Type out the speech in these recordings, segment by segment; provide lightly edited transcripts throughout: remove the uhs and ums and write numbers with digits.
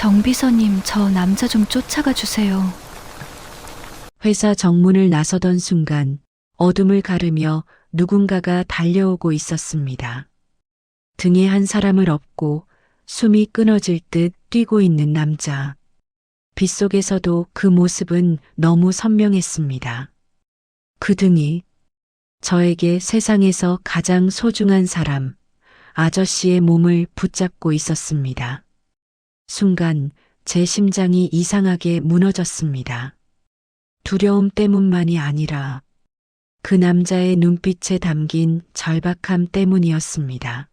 정비서님, 저 남자 좀 쫓아가 주세요. 회사 정문을 나서던 순간 어둠을 가르며 누군가가 달려오고 있었습니다. 등에 한 사람을 업고 숨이 끊어질 듯 뛰고 있는 남자. 빗속에서도 그 모습은 너무 선명했습니다. 그 등이 저에게 세상에서 가장 소중한 사람, 아저씨의 몸을 붙잡고 있었습니다. 순간 제 심장이 이상하게 무너졌습니다. 두려움 때문만이 아니라 그 남자의 눈빛에 담긴 절박함 때문이었습니다.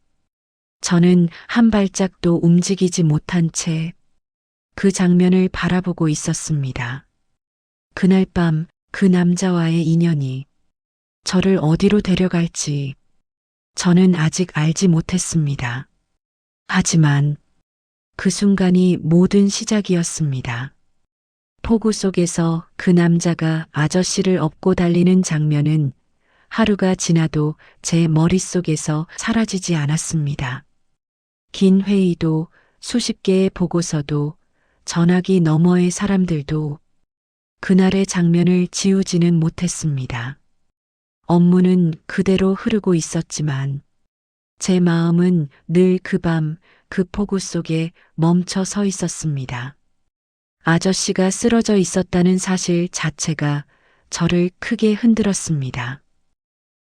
저는 한 발짝도 움직이지 못한 채 그 장면을 바라보고 있었습니다. 그날 밤 그 남자와의 인연이 저를 어디로 데려갈지 저는 아직 알지 못했습니다. 하지만 그 순간이 모든 시작이었습니다. 폭우 속에서 그 남자가 아저씨를 업고 달리는 장면은 하루가 지나도 제 머릿속에서 사라지지 않았습니다. 긴 회의도 수십 개의 보고서도 전화기 너머의 사람들도 그날의 장면을 지우지는 못했습니다. 업무는 그대로 흐르고 있었지만 제 마음은 늘 그 밤 그 폭우 속에 멈춰 서 있었습니다. 아저씨가 쓰러져 있었다는 사실 자체가 저를 크게 흔들었습니다.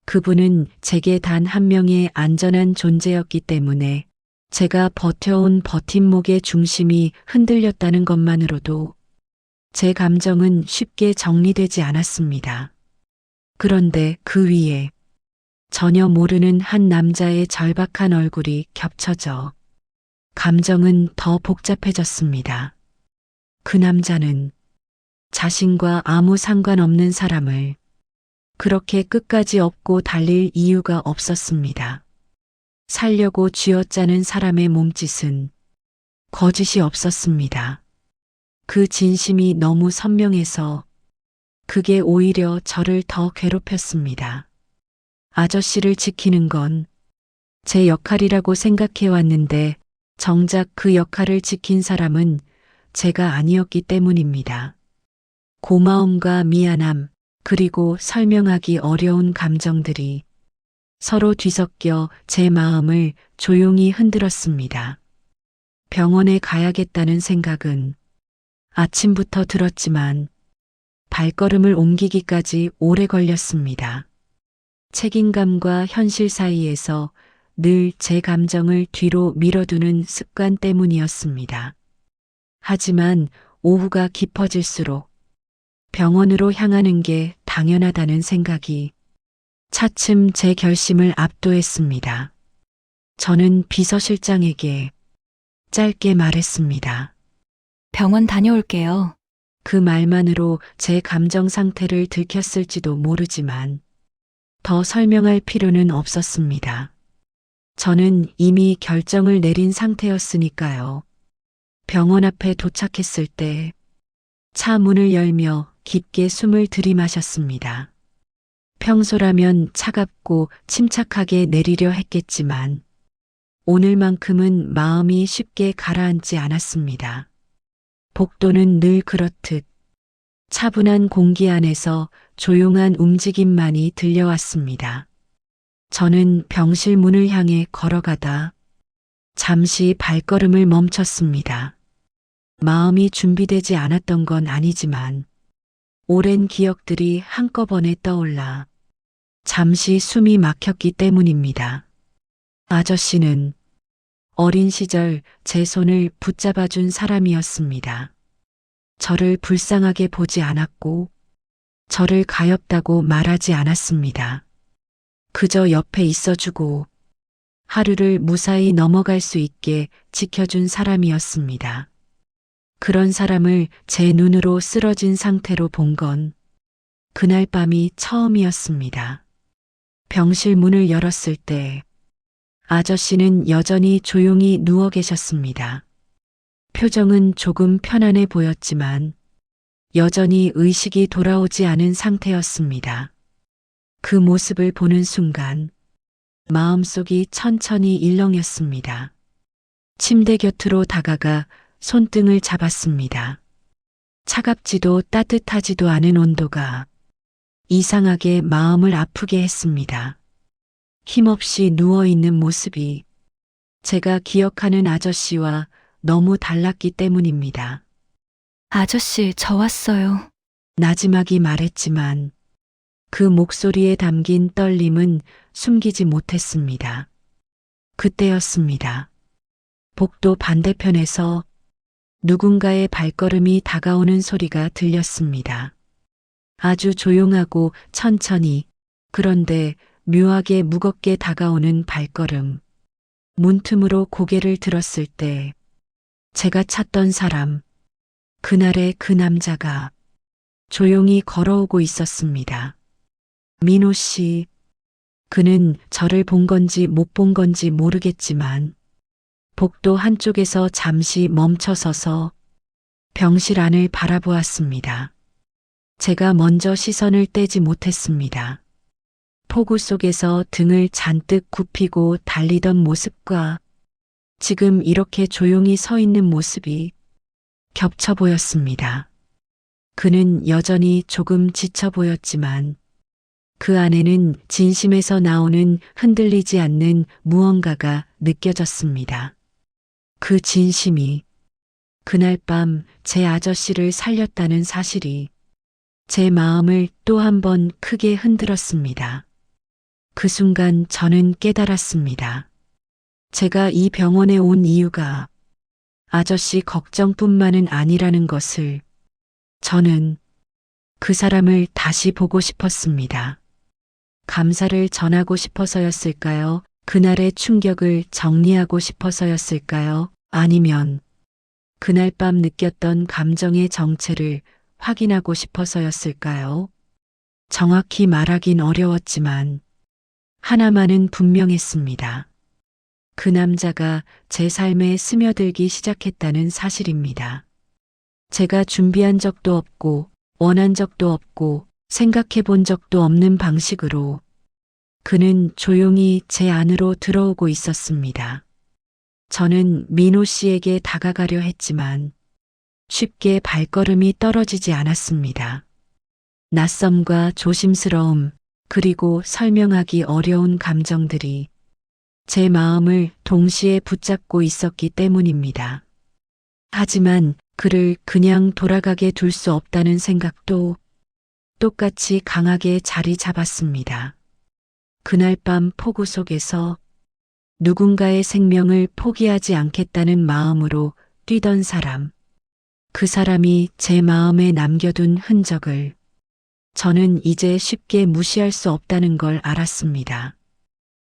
그분은 제게 단 한 명의 안전한 존재였기 때문에 제가 버텨온 버팀목의 중심이 흔들렸다는 것만으로도 제 감정은 쉽게 정리되지 않았습니다. 그런데 그 위에 전혀 모르는 한 남자의 절박한 얼굴이 겹쳐져 감정은 더 복잡해졌습니다. 그 남자는 자신과 아무 상관없는 사람을 그렇게 끝까지 업고 달릴 이유가 없었습니다. 살려고 쥐어짜는 사람의 몸짓은 거짓이 없었습니다. 그 진심이 너무 선명해서 그게 오히려 저를 더 괴롭혔습니다. 아저씨를 지키는 건 제 역할이라고 생각해 왔는데 정작 그 역할을 지킨 사람은 제가 아니었기 때문입니다. 고마움과 미안함, 그리고 설명하기 어려운 감정들이 서로 뒤섞여 제 마음을 조용히 흔들었습니다. 병원에 가야겠다는 생각은 아침부터 들었지만 발걸음을 옮기기까지 오래 걸렸습니다. 책임감과 현실 사이에서 늘 제 감정을 뒤로 밀어두는 습관 때문이었습니다. 하지만 오후가 깊어질수록 병원으로 향하는 게 당연하다는 생각이 차츰 제 결심을 압도했습니다. 저는 비서실장에게 짧게 말했습니다. 병원 다녀올게요. 그 말만으로 제 감정 상태를 들켰을지도 모르지만 더 설명할 필요는 없었습니다. 저는 이미 결정을 내린 상태였으니까요. 병원 앞에 도착했을 때 차 문을 열며 깊게 숨을 들이마셨습니다. 평소라면 차갑고 침착하게 내리려 했겠지만 오늘만큼은 마음이 쉽게 가라앉지 않았습니다. 복도는 늘 그렇듯 차분한 공기 안에서 조용한 움직임만이 들려왔습니다. 저는 병실 문을 향해 걸어가다 잠시 발걸음을 멈췄습니다. 마음이 준비되지 않았던 건 아니지만 오랜 기억들이 한꺼번에 떠올라 잠시 숨이 막혔기 때문입니다. 아저씨는 어린 시절 제 손을 붙잡아준 사람이었습니다. 저를 불쌍하게 보지 않았고 저를 가엾다고 말하지 않았습니다. 그저 옆에 있어주고 하루를 무사히 넘어갈 수 있게 지켜준 사람이었습니다. 그런 사람을 제 눈으로 쓰러진 상태로 본 건 그날 밤이 처음이었습니다. 병실 문을 열었을 때 아저씨는 여전히 조용히 누워 계셨습니다. 표정은 조금 편안해 보였지만 여전히 의식이 돌아오지 않은 상태였습니다. 그 모습을 보는 순간 마음속이 천천히 일렁였습니다. 침대 곁으로 다가가 손등을 잡았습니다. 차갑지도 따뜻하지도 않은 온도가 이상하게 마음을 아프게 했습니다. 힘없이 누워있는 모습이 제가 기억하는 아저씨와 너무 달랐기 때문입니다. 아저씨, 저 왔어요. 나지막이 말했지만 그 목소리에 담긴 떨림은 숨기지 못했습니다. 그때였습니다. 복도 반대편에서 누군가의 발걸음이 다가오는 소리가 들렸습니다. 아주 조용하고 천천히, 그런데 묘하게 무겁게 다가오는 발걸음. 문틈으로 고개를 들었을 때 제가 찾던 사람, 그날의 그 남자가 조용히 걸어오고 있었습니다. 민호 씨, 그는 저를 본 건지 못 본 건지 모르겠지만 복도 한쪽에서 잠시 멈춰서서 병실 안을 바라보았습니다. 제가 먼저 시선을 떼지 못했습니다. 폭우 속에서 등을 잔뜩 굽히고 달리던 모습과 지금 이렇게 조용히 서 있는 모습이 겹쳐 보였습니다. 그는 여전히 조금 지쳐 보였지만 그 안에는 진심에서 나오는 흔들리지 않는 무언가가 느껴졌습니다. 그 진심이 그날 밤 제 아저씨를 살렸다는 사실이 제 마음을 또 한 번 크게 흔들었습니다. 그 순간 저는 깨달았습니다. 제가 이 병원에 온 이유가 아저씨 걱정뿐만은 아니라는 것을. 저는 그 사람을 다시 보고 싶었습니다. 감사를 전하고 싶어서였을까요? 그날의 충격을 정리하고 싶어서였을까요? 아니면 그날 밤 느꼈던 감정의 정체를 확인하고 싶어서였을까요? 정확히 말하긴 어려웠지만 하나만은 분명했습니다. 그 남자가 제 삶에 스며들기 시작했다는 사실입니다. 제가 준비한 적도 없고 원한 적도 없고 생각해 본 적도 없는 방식으로 그는 조용히 제 안으로 들어오고 있었습니다. 저는 민호 씨에게 다가가려 했지만 쉽게 발걸음이 떨어지지 않았습니다. 낯섦과 조심스러움, 그리고 설명하기 어려운 감정들이 제 마음을 동시에 붙잡고 있었기 때문입니다. 하지만 그를 그냥 돌아가게 둘 수 없다는 생각도 똑같이 강하게 자리 잡았습니다. 그날 밤 폭우 속에서 누군가의 생명을 포기하지 않겠다는 마음으로 뛰던 사람, 그 사람이 제 마음에 남겨둔 흔적을 저는 이제 쉽게 무시할 수 없다는 걸 알았습니다.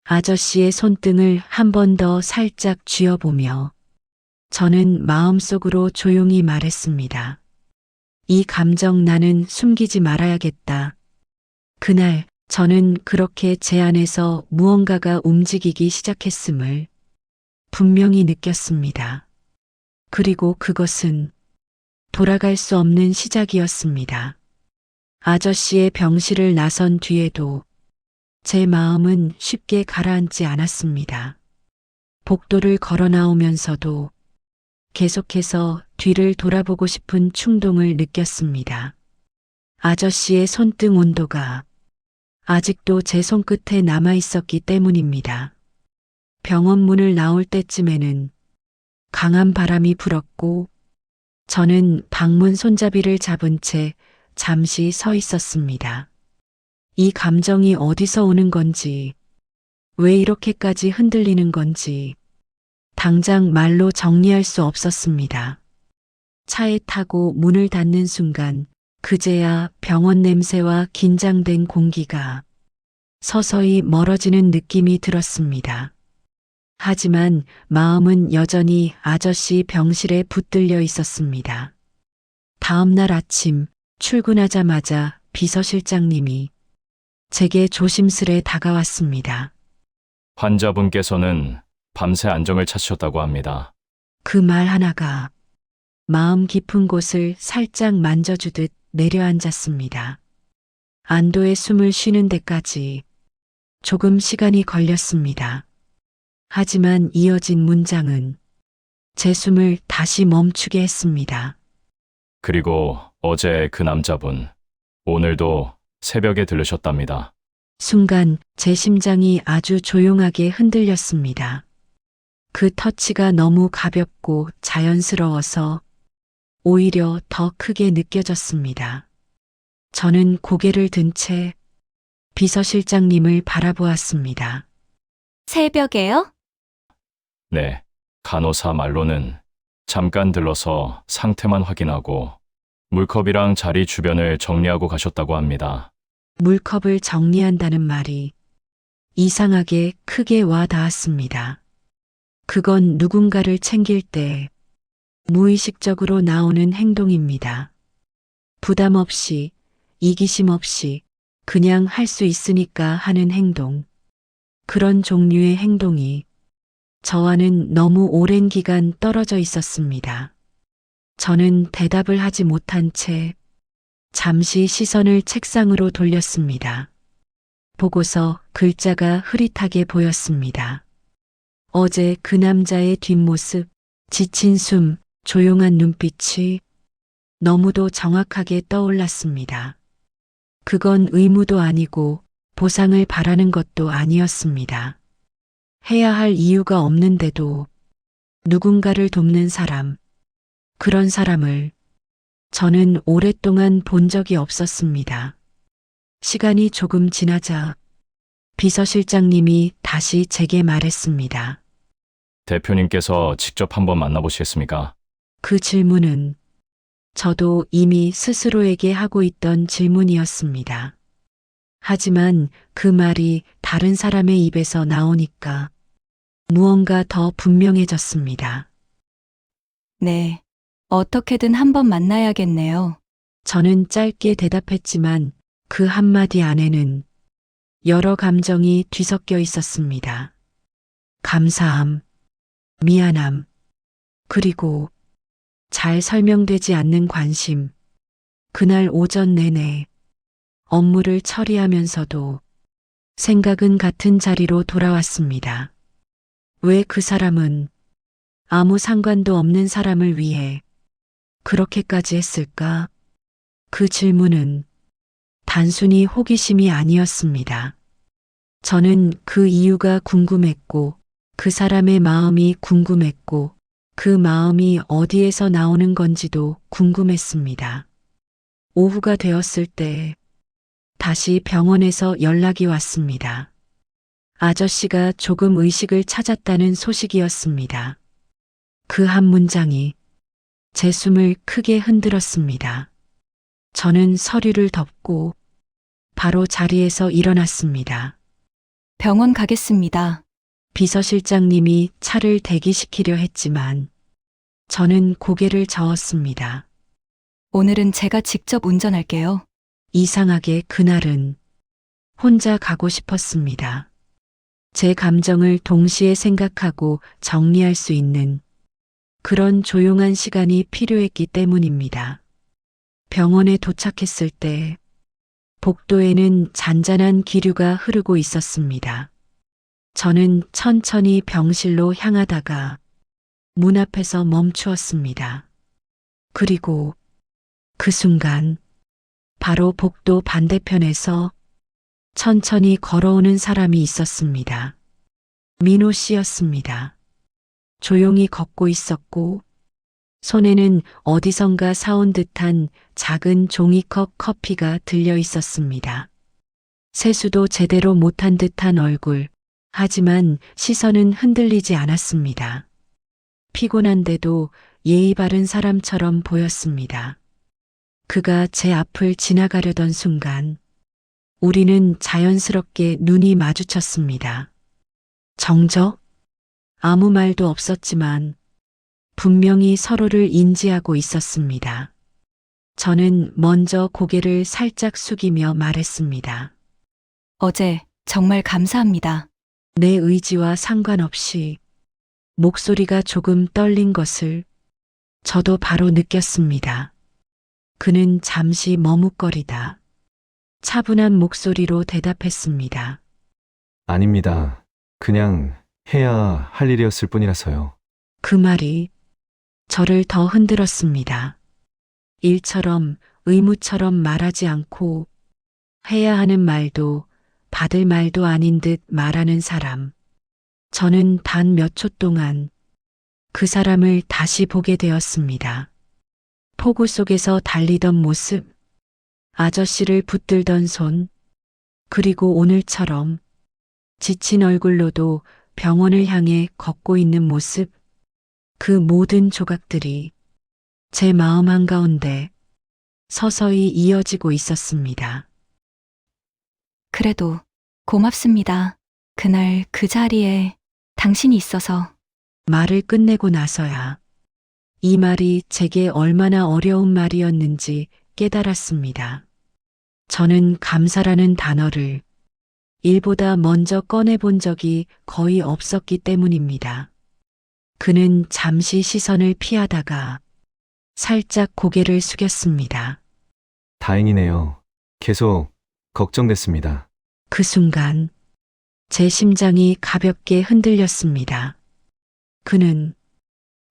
아저씨의 손등을 한 번 더 살짝 쥐어보며 저는 마음속으로 조용히 말했습니다. 이 감정 나는 숨기지 말아야겠다. 그날 저는 그렇게 제 안에서 무언가가 움직이기 시작했음을 분명히 느꼈습니다. 그리고 그것은 돌아갈 수 없는 시작이었습니다. 아저씨의 병실을 나선 뒤에도 제 마음은 쉽게 가라앉지 않았습니다. 복도를 걸어 나오면서도 계속해서 뒤를 돌아보고 싶은 충동을 느꼈습니다. 아저씨의 손등 온도가 아직도 제 손끝에 남아 있었기 때문입니다. 병원 문을 나올 때쯤에는 강한 바람이 불었고 저는 방문 손잡이를 잡은 채 잠시 서 있었습니다. 이 감정이 어디서 오는 건지, 왜 이렇게까지 흔들리는 건지 당장 말로 정리할 수 없었습니다. 차에 타고 문을 닫는 순간 그제야 병원 냄새와 긴장된 공기가 서서히 멀어지는 느낌이 들었습니다. 하지만 마음은 여전히 아저씨 병실에 붙들려 있었습니다. 다음 날 아침 출근하자마자 비서실장님이 제게 조심스레 다가왔습니다. 환자분께서는 밤새 안정을 찾으셨다고 합니다. 그 말 하나가 마음 깊은 곳을 살짝 만져주듯 내려앉았습니다. 안도의 숨을 쉬는 데까지 조금 시간이 걸렸습니다. 하지만 이어진 문장은 제 숨을 다시 멈추게 했습니다. 그리고 어제 그 남자분, 오늘도 새벽에 들르셨답니다. 순간 제 심장이 아주 조용하게 흔들렸습니다. 그 터치가 너무 가볍고 자연스러워서 오히려 더 크게 느껴졌습니다. 저는 고개를 든 채 비서실장님을 바라보았습니다. 새벽에요? 네, 간호사 말로는 잠깐 들러서 상태만 확인하고 물컵이랑 자리 주변을 정리하고 가셨다고 합니다. 물컵을 정리한다는 말이 이상하게 크게 와 닿았습니다. 그건 누군가를 챙길 때 무의식적으로 나오는 행동입니다. 부담 없이, 이기심 없이 그냥 할 수 있으니까 하는 행동. 그런 종류의 행동이 저와는 너무 오랜 기간 떨어져 있었습니다. 저는 대답을 하지 못한 채 잠시 시선을 책상으로 돌렸습니다. 보고서 글자가 흐릿하게 보였습니다. 어제 그 남자의 뒷모습, 지친 숨, 조용한 눈빛이 너무도 정확하게 떠올랐습니다. 그건 의무도 아니고 보상을 바라는 것도 아니었습니다. 해야 할 이유가 없는데도 누군가를 돕는 사람, 그런 사람을 저는 오랫동안 본 적이 없었습니다. 시간이 조금 지나자 비서실장님이 다시 제게 말했습니다. 대표님께서 직접 한번 만나보시겠습니까? 그 질문은 저도 이미 스스로에게 하고 있던 질문이었습니다. 하지만 그 말이 다른 사람의 입에서 나오니까 무언가 더 분명해졌습니다. 네. 어떻게든 한번 만나야겠네요. 저는 짧게 대답했지만 그 한마디 안에는 여러 감정이 뒤섞여 있었습니다. 감사함, 미안함, 그리고 잘 설명되지 않는 관심. 그날 오전 내내 업무를 처리하면서도 생각은 같은 자리로 돌아왔습니다. 왜 그 사람은 아무 상관도 없는 사람을 위해 그렇게까지 했을까? 그 질문은 단순히 호기심이 아니었습니다. 저는 그 이유가 궁금했고, 그 사람의 마음이 궁금했고, 그 마음이 어디에서 나오는 건지도 궁금했습니다. 오후가 되었을 때 다시 병원에서 연락이 왔습니다. 아저씨가 조금 의식을 찾았다는 소식이었습니다. 그 한 문장이 제 숨을 크게 흔들었습니다. 저는 서류를 덮고 바로 자리에서 일어났습니다. 병원 가겠습니다. 비서실장님이 차를 대기시키려 했지만 저는 고개를 저었습니다. 오늘은 제가 직접 운전할게요. 이상하게 그날은 혼자 가고 싶었습니다. 제 감정을 동시에 생각하고 정리할 수 있는 그런 조용한 시간이 필요했기 때문입니다. 병원에 도착했을 때 복도에는 잔잔한 기류가 흐르고 있었습니다. 저는 천천히 병실로 향하다가 문 앞에서 멈추었습니다. 그리고 그 순간 바로 복도 반대편에서 천천히 걸어오는 사람이 있었습니다. 민호 씨였습니다. 조용히 걷고 있었고 손에는 어디선가 사온 듯한 작은 종이컵 커피가 들려 있었습니다. 세수도 제대로 못한 듯한 얼굴, 하지만 시선은 흔들리지 않았습니다. 피곤한데도 예의 바른 사람처럼 보였습니다. 그가 제 앞을 지나가려던 순간 우리는 자연스럽게 눈이 마주쳤습니다. 정적? 아무 말도 없었지만 분명히 서로를 인지하고 있었습니다. 저는 먼저 고개를 살짝 숙이며 말했습니다. 어제 정말 감사합니다. 내 의지와 상관없이 목소리가 조금 떨린 것을 저도 바로 느꼈습니다. 그는 잠시 머뭇거리다 차분한 목소리로 대답했습니다. 아닙니다. 그냥 해야 할 일이었을 뿐이라서요. 그 말이 저를 더 흔들었습니다. 일처럼 의무처럼 말하지 않고 해야 하는 말도 받을 말도 아닌 듯 말하는 사람. 저는 단 몇 초 동안 그 사람을 다시 보게 되었습니다. 폭우 속에서 달리던 모습, 아저씨를 붙들던 손, 그리고 오늘처럼 지친 얼굴로도 병원을 향해 걷고 있는 모습, 그 모든 조각들이 제 마음 한가운데 서서히 이어지고 있었습니다. 그래도 고맙습니다. 그날 그 자리에 당신이 있어서. 말을 끝내고 나서야 이 말이 제게 얼마나 어려운 말이었는지 깨달았습니다. 저는 감사라는 단어를 일보다 먼저 꺼내본 적이 거의 없었기 때문입니다. 그는 잠시 시선을 피하다가 살짝 고개를 숙였습니다. 다행이네요. 계속 걱정됐습니다. 그 순간 제 심장이 가볍게 흔들렸습니다. 그는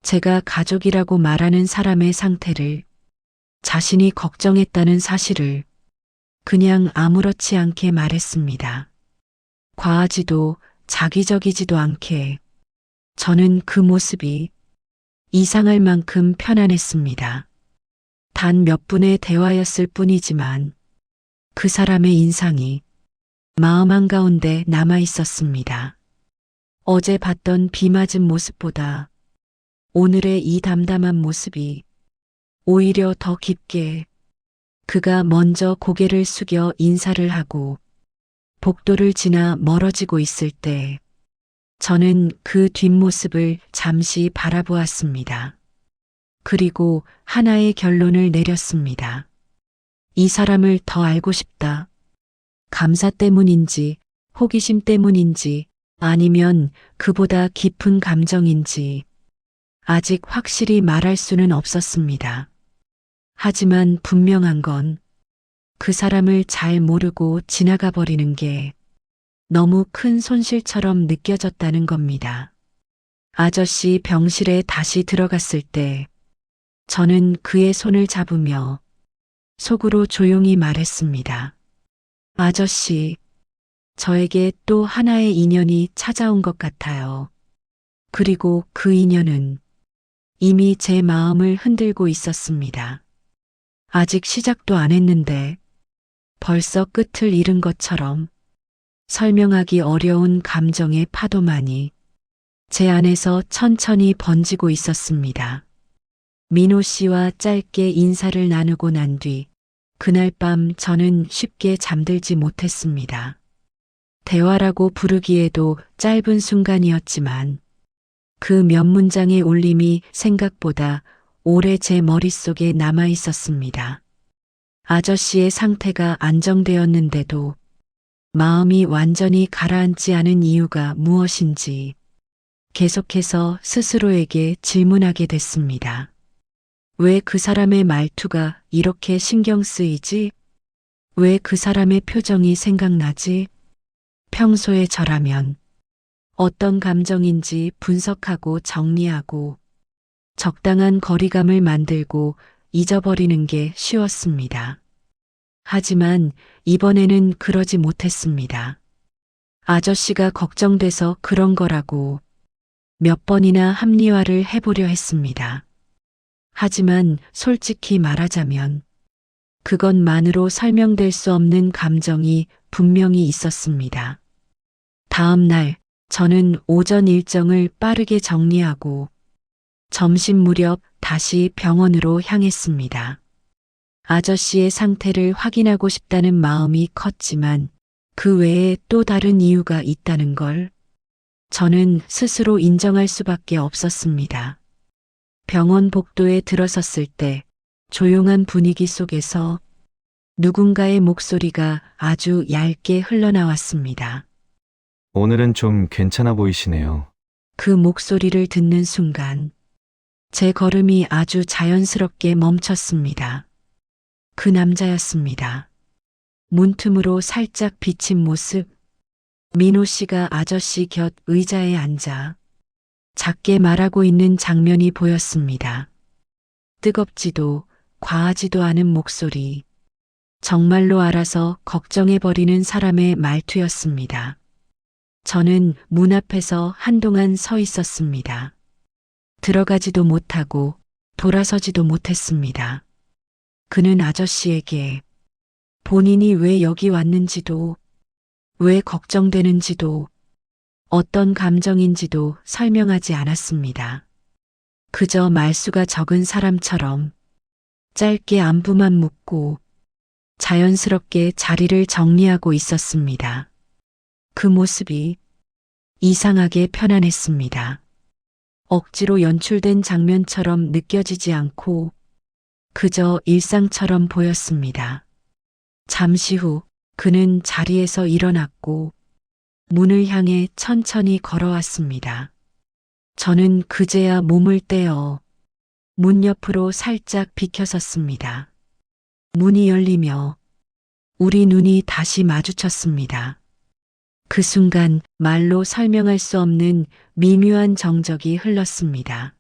제가 가족이라고 말하는 사람의 상태를 자신이 걱정했다는 사실을 그냥 아무렇지 않게 말했습니다. 과하지도 자기적이지도 않게 저는 그 모습이 이상할 만큼 편안했습니다. 단 몇 분의 대화였을 뿐이지만 그 사람의 인상이 마음 한가운데 남아 있었습니다. 어제 봤던 비 맞은 모습보다 오늘의 이 담담한 모습이 오히려 더 깊게 그가 먼저 고개를 숙여 인사를 하고 복도를 지나 멀어지고 있을 때 저는 그 뒷모습을 잠시 바라보았습니다. 그리고 하나의 결론을 내렸습니다. 이 사람을 더 알고 싶다. 감사 때문인지 호기심 때문인지 아니면 그보다 깊은 감정인지 아직 확실히 말할 수는 없었습니다. 하지만 분명한 건 그 사람을 잘 모르고 지나가 버리는 게 너무 큰 손실처럼 느껴졌다는 겁니다. 아저씨 병실에 다시 들어갔을 때 저는 그의 손을 잡으며 속으로 조용히 말했습니다. 아저씨, 저에게 또 하나의 인연이 찾아온 것 같아요. 그리고 그 인연은 이미 제 마음을 흔들고 있었습니다. 아직 시작도 안 했는데 벌써 끝을 잃은 것처럼 설명하기 어려운 감정의 파도만이 제 안에서 천천히 번지고 있었습니다. 민호 씨와 짧게 인사를 나누고 난 뒤 그날 밤 저는 쉽게 잠들지 못했습니다. 대화라고 부르기에도 짧은 순간이었지만 그 몇 문장의 울림이 생각보다 오래 제 머릿속에 남아 있었습니다. 아저씨의 상태가 안정되었는데도 마음이 완전히 가라앉지 않은 이유가 무엇인지 계속해서 스스로에게 질문하게 됐습니다. 왜 그 사람의 말투가 이렇게 신경 쓰이지? 왜 그 사람의 표정이 생각나지? 평소에 저라면 어떤 감정인지 분석하고 정리하고 적당한 거리감을 만들고 잊어버리는 게 쉬웠습니다. 하지만 이번에는 그러지 못했습니다. 아저씨가 걱정돼서 그런 거라고 몇 번이나 합리화를 해보려 했습니다. 하지만 솔직히 말하자면 그것만으로 설명될 수 없는 감정이 분명히 있었습니다. 다음 날 저는 오전 일정을 빠르게 정리하고 점심 무렵 다시 병원으로 향했습니다. 아저씨의 상태를 확인하고 싶다는 마음이 컸지만 그 외에 또 다른 이유가 있다는 걸 저는 스스로 인정할 수밖에 없었습니다. 병원 복도에 들어섰을 때 조용한 분위기 속에서 누군가의 목소리가 아주 얇게 흘러나왔습니다. 오늘은 좀 괜찮아 보이시네요. 그 목소리를 듣는 순간 제 걸음이 아주 자연스럽게 멈췄습니다. 그 남자였습니다. 문틈으로 살짝 비친 모습, 민호 씨가 아저씨 곁 의자에 앉아 작게 말하고 있는 장면이 보였습니다. 뜨겁지도 과하지도 않은 목소리. 정말로 알아서 걱정해버리는 사람의 말투였습니다. 저는 문 앞에서 한동안 서 있었습니다. 들어가지도 못하고 돌아서지도 못했습니다. 그는 아저씨에게 본인이 왜 여기 왔는지도, 왜 걱정되는지도, 어떤 감정인지도 설명하지 않았습니다. 그저 말수가 적은 사람처럼 짧게 안부만 묻고 자연스럽게 자리를 정리하고 있었습니다. 그 모습이 이상하게 편안했습니다. 억지로 연출된 장면처럼 느껴지지 않고 그저 일상처럼 보였습니다. 잠시 후 그는 자리에서 일어났고 문을 향해 천천히 걸어왔습니다. 저는 그제야 몸을 떼어 문 옆으로 살짝 비켜섰습니다. 문이 열리며 우리 눈이 다시 마주쳤습니다. 그 순간 말로 설명할 수 없는 미묘한 정적이 흘렀습니다.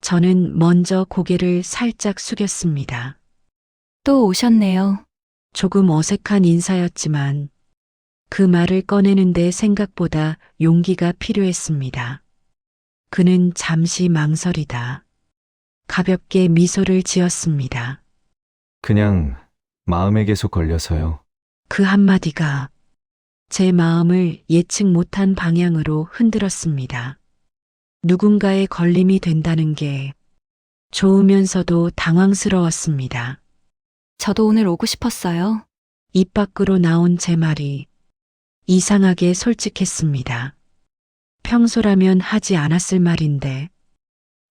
저는 먼저 고개를 살짝 숙였습니다. 또 오셨네요. 조금 어색한 인사였지만 그 말을 꺼내는데 생각보다 용기가 필요했습니다. 그는 잠시 망설이다 가볍게 미소를 지었습니다. 그냥 마음에 계속 걸려서요. 그 한마디가 제 마음을 예측 못한 방향으로 흔들었습니다. 누군가의 걸림이 된다는 게 좋으면서도 당황스러웠습니다. 저도 오늘 오고 싶었어요. 입 밖으로 나온 제 말이 이상하게 솔직했습니다. 평소라면 하지 않았을 말인데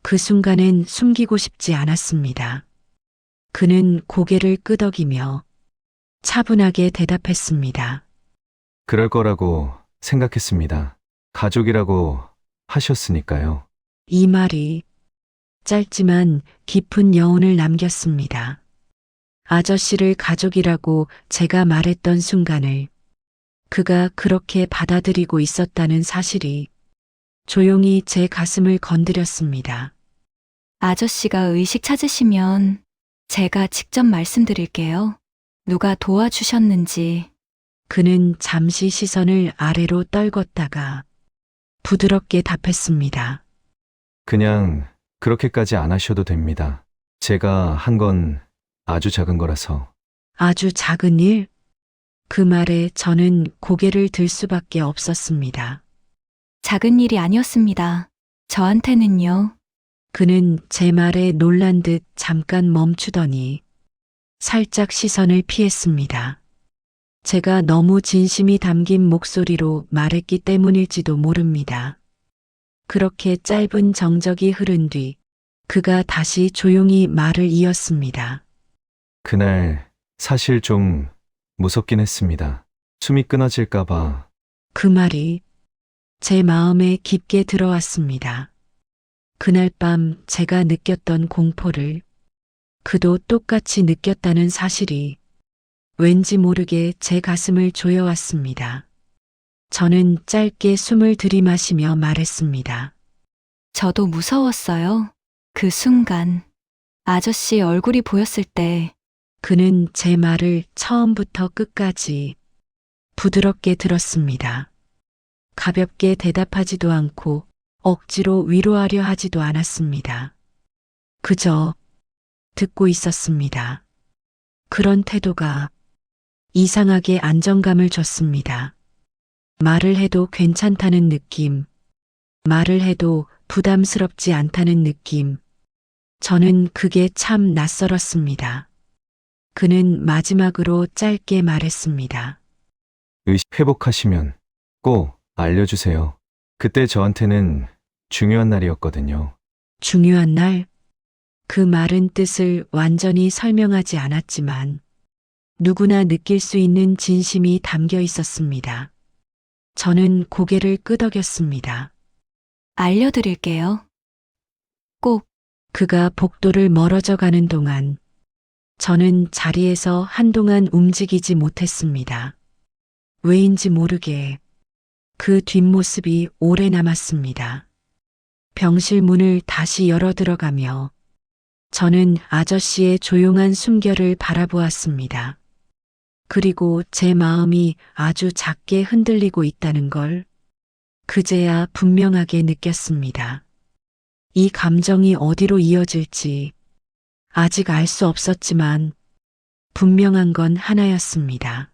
그 순간엔 숨기고 싶지 않았습니다. 그는 고개를 끄덕이며 차분하게 대답했습니다. 그럴 거라고 생각했습니다. 가족이라고 하셨으니까요. 이 말이 짧지만 깊은 여운을 남겼습니다. 아저씨를 가족이라고 제가 말했던 순간을 그가 그렇게 받아들이고 있었다는 사실이 조용히 제 가슴을 건드렸습니다. 아저씨가 의식 찾으시면 제가 직접 말씀드릴게요. 누가 도와주셨는지. 그는 잠시 시선을 아래로 떨궜다가 부드럽게 답했습니다. 그냥 그렇게까지 안 하셔도 됩니다. 제가 한 건 아주 작은 거라서. 아주 작은 일? 그 말에 저는 고개를 들 수밖에 없었습니다. 작은 일이 아니었습니다. 저한테는요. 그는 제 말에 놀란 듯 잠깐 멈추더니 살짝 시선을 피했습니다. 제가 너무 진심이 담긴 목소리로 말했기 때문일지도 모릅니다. 그렇게 짧은 정적이 흐른 뒤 그가 다시 조용히 말을 이었습니다. 그날 사실 좀 무섭긴 했습니다. 숨이 끊어질까봐. 그 말이 제 마음에 깊게 들어왔습니다. 그날 밤 제가 느꼈던 공포를 그도 똑같이 느꼈다는 사실이 왠지 모르게 제 가슴을 조여왔습니다. 저는 짧게 숨을 들이마시며 말했습니다. 저도 무서웠어요. 그 순간 아저씨 얼굴이 보였을 때 그는 제 말을 처음부터 끝까지 부드럽게 들었습니다. 가볍게 대답하지도 않고 억지로 위로하려 하지도 않았습니다. 그저 듣고 있었습니다. 그런 태도가 이상하게 안정감을 줬습니다. 말을 해도 괜찮다는 느낌, 말을 해도 부담스럽지 않다는 느낌. 저는 그게 참 낯설었습니다. 그는 마지막으로 짧게 말했습니다. 의식 회복하시면 꼭 알려주세요. 그때 저한테는 중요한 날이었거든요. 중요한 날? 그 말은 뜻을 완전히 설명하지 않았지만 누구나 느낄 수 있는 진심이 담겨 있었습니다. 저는 고개를 끄덕였습니다. 알려드릴게요. 꼭. 그가 복도를 멀어져 가는 동안 저는 자리에서 한동안 움직이지 못했습니다. 왜인지 모르게 그 뒷모습이 오래 남았습니다. 병실 문을 다시 열어 들어가며 저는 아저씨의 조용한 숨결을 바라보았습니다. 그리고 제 마음이 아주 작게 흔들리고 있다는 걸 그제야 분명하게 느꼈습니다. 이 감정이 어디로 이어질지 아직 알 수 없었지만 분명한 건 하나였습니다.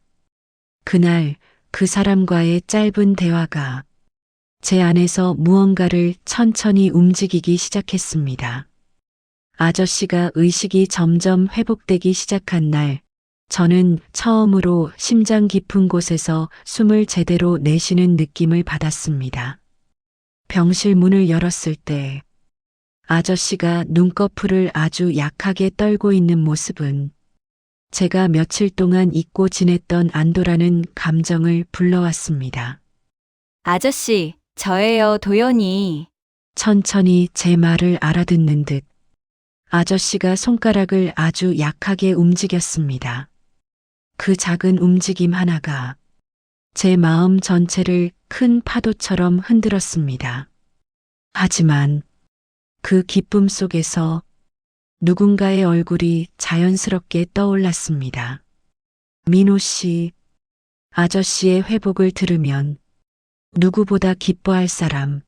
그날 그 사람과의 짧은 대화가 제 안에서 무언가를 천천히 움직이기 시작했습니다. 아저씨가 의식이 점점 회복되기 시작한 날, 저는 처음으로 심장 깊은 곳에서 숨을 제대로 내쉬는 느낌을 받았습니다. 병실 문을 열었을 때 아저씨가 눈꺼풀을 아주 약하게 떨고 있는 모습은 제가 며칠 동안 잊고 지냈던 안도라는 감정을 불러왔습니다. 아저씨, 저예요, 도연이. 천천히 제 말을 알아듣는 듯 아저씨가 손가락을 아주 약하게 움직였습니다. 그 작은 움직임 하나가 제 마음 전체를 큰 파도처럼 흔들었습니다. 하지만 그 기쁨 속에서 누군가의 얼굴이 자연스럽게 떠올랐습니다. 민호 씨, 아저씨의 회복을 들으면 누구보다 기뻐할 사람.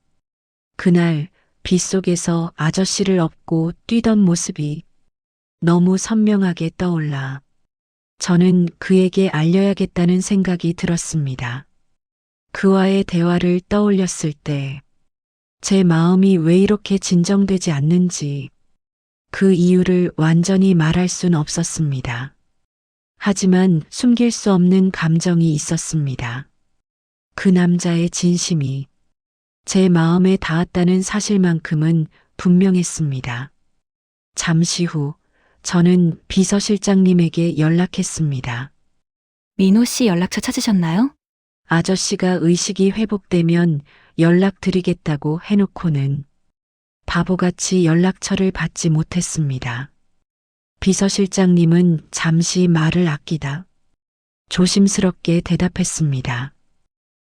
그날 빗속에서 아저씨를 업고 뛰던 모습이 너무 선명하게 떠올라 저는 그에게 알려야겠다는 생각이 들었습니다. 그와의 대화를 떠올렸을 때 제 마음이 왜 이렇게 진정되지 않는지 그 이유를 완전히 말할 순 없었습니다. 하지만 숨길 수 없는 감정이 있었습니다. 그 남자의 진심이 제 마음에 닿았다는 사실만큼은 분명했습니다. 잠시 후 저는 비서실장님에게 연락했습니다. 민호 씨 연락처 찾으셨나요? 아저씨가 의식이 회복되면 연락드리겠다고 해놓고는 바보같이 연락처를 받지 못했습니다. 비서실장님은 잠시 말을 아끼다 조심스럽게 대답했습니다.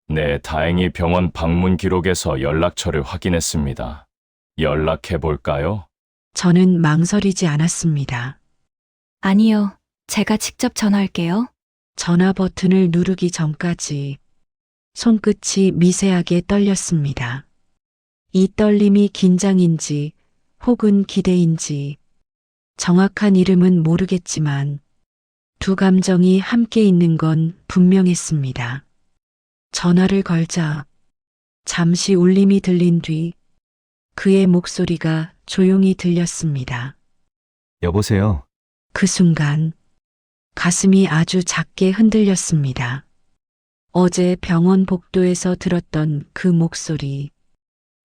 네, 다행히 병원 방문 기록에서 연락처를 확인했습니다. 연락해 볼까요? 저는 망설이지 않았습니다. 아니요, 제가 직접 전화할게요. 전화 버튼을 누르기 전까지 손끝이 미세하게 떨렸습니다. 이 떨림이 긴장인지 혹은 기대인지 정확한 이름은 모르겠지만 두 감정이 함께 있는 건 분명했습니다. 전화를 걸자 잠시 울림이 들린 뒤 그의 목소리가 조용히 들렸습니다. 여보세요? 그 순간 가슴이 아주 작게 흔들렸습니다. 어제 병원 복도에서 들었던 그 목소리,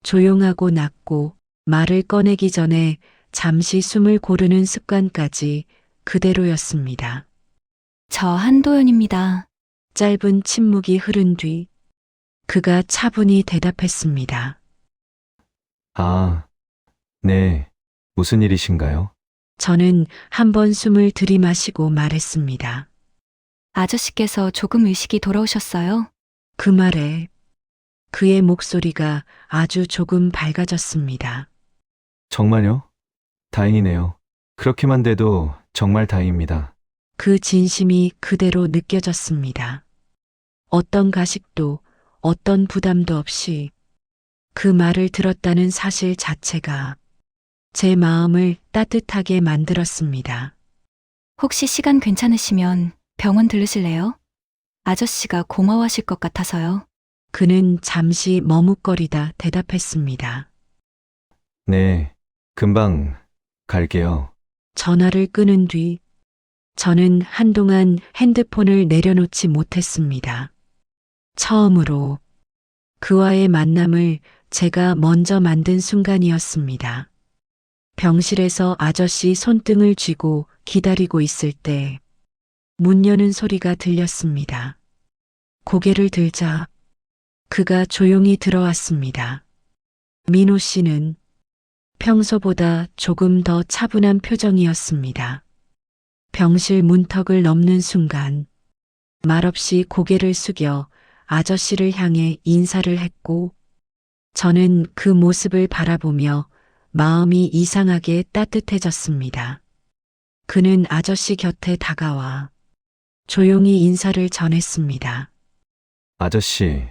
조용하고 낮고 말을 꺼내기 전에 잠시 숨을 고르는 습관까지 그대로였습니다. 저 한도연입니다. 짧은 침묵이 흐른 뒤 그가 차분히 대답했습니다. 아, 네. 무슨 일이신가요? 저는 한 번 숨을 들이마시고 말했습니다. 아저씨께서 조금 의식이 돌아오셨어요. 그 말에 그의 목소리가 아주 조금 밝아졌습니다. 정말요? 다행이네요. 그렇게만 돼도 정말 다행입니다. 그 진심이 그대로 느껴졌습니다. 어떤 가식도 어떤 부담도 없이 그 말을 들었다는 사실 자체가 제 마음을 따뜻하게 만들었습니다. 혹시 시간 괜찮으시면 병원 들르실래요? 아저씨가 고마워하실 것 같아서요. 그는 잠시 머뭇거리다 대답했습니다. 네, 금방 갈게요. 전화를 끊은 뒤 저는 한동안 핸드폰을 내려놓지 못했습니다. 처음으로 그와의 만남을 제가 먼저 만든 순간이었습니다. 병실에서 아저씨 손등을 쥐고 기다리고 있을 때 문 여는 소리가 들렸습니다. 고개를 들자 그가 조용히 들어왔습니다. 민호 씨는 평소보다 조금 더 차분한 표정이었습니다. 병실 문턱을 넘는 순간 말없이 고개를 숙여 아저씨를 향해 인사를 했고 저는 그 모습을 바라보며 마음이 이상하게 따뜻해졌습니다. 그는 아저씨 곁에 다가와 조용히 인사를 전했습니다. 아저씨,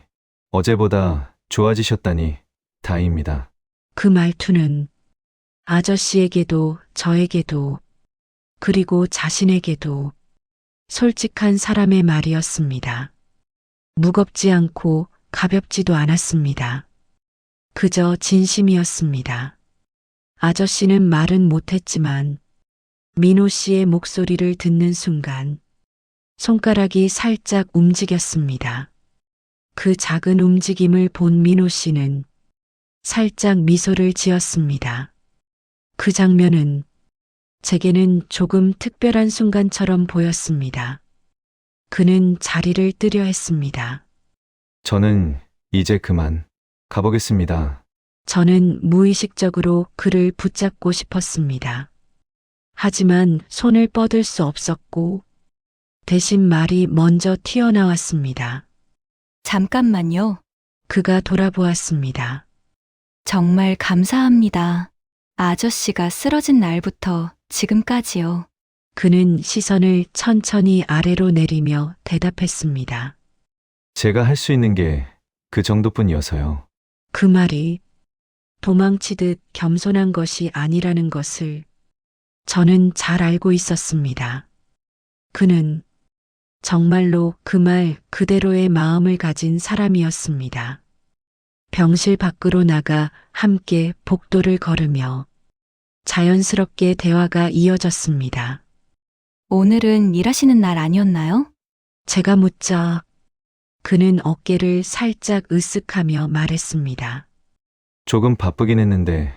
어제보다 좋아지셨다니 다행입니다. 그 말투는 아저씨에게도 저에게도 그리고 자신에게도 솔직한 사람의 말이었습니다. 무겁지 않고 가볍지도 않았습니다. 그저 진심이었습니다. 아저씨는 말은 못했지만 민호 씨의 목소리를 듣는 순간 손가락이 살짝 움직였습니다. 그 작은 움직임을 본 민호 씨는 살짝 미소를 지었습니다. 그 장면은 제게는 조금 특별한 순간처럼 보였습니다. 그는 자리를 뜨려 했습니다. 저는 이제 그만 가보겠습니다. 저는 무의식적으로 그를 붙잡고 싶었습니다. 하지만 손을 뻗을 수 없었고 대신 말이 먼저 튀어나왔습니다. 잠깐만요. 그가 돌아보았습니다. 정말 감사합니다. 아저씨가 쓰러진 날부터 지금까지요. 그는 시선을 천천히 아래로 내리며 대답했습니다. 제가 할 수 있는 게 그 정도뿐이어서요. 그 말이 도망치듯 겸손한 것이 아니라는 것을 저는 잘 알고 있었습니다. 그는 정말로 그 말 그대로의 마음을 가진 사람이었습니다. 병실 밖으로 나가 함께 복도를 걸으며 자연스럽게 대화가 이어졌습니다. 오늘은 일하시는 날 아니었나요? 제가 묻자 그는 어깨를 살짝 으쓱하며 말했습니다. 조금 바쁘긴 했는데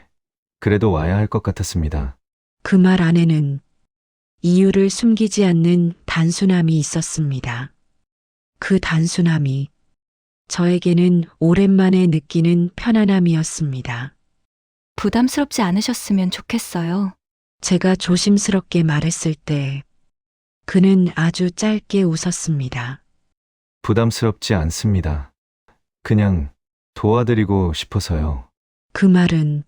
그래도 와야 할 것 같았습니다. 그 말 안에는 이유를 숨기지 않는 단순함이 있었습니다. 그 단순함이 저에게는 오랜만에 느끼는 편안함이었습니다. 부담스럽지 않으셨으면 좋겠어요. 제가 조심스럽게 말했을 때 그는 아주 짧게 웃었습니다. 부담스럽지 않습니다. 그냥 도와드리고 싶어서요. 그 말은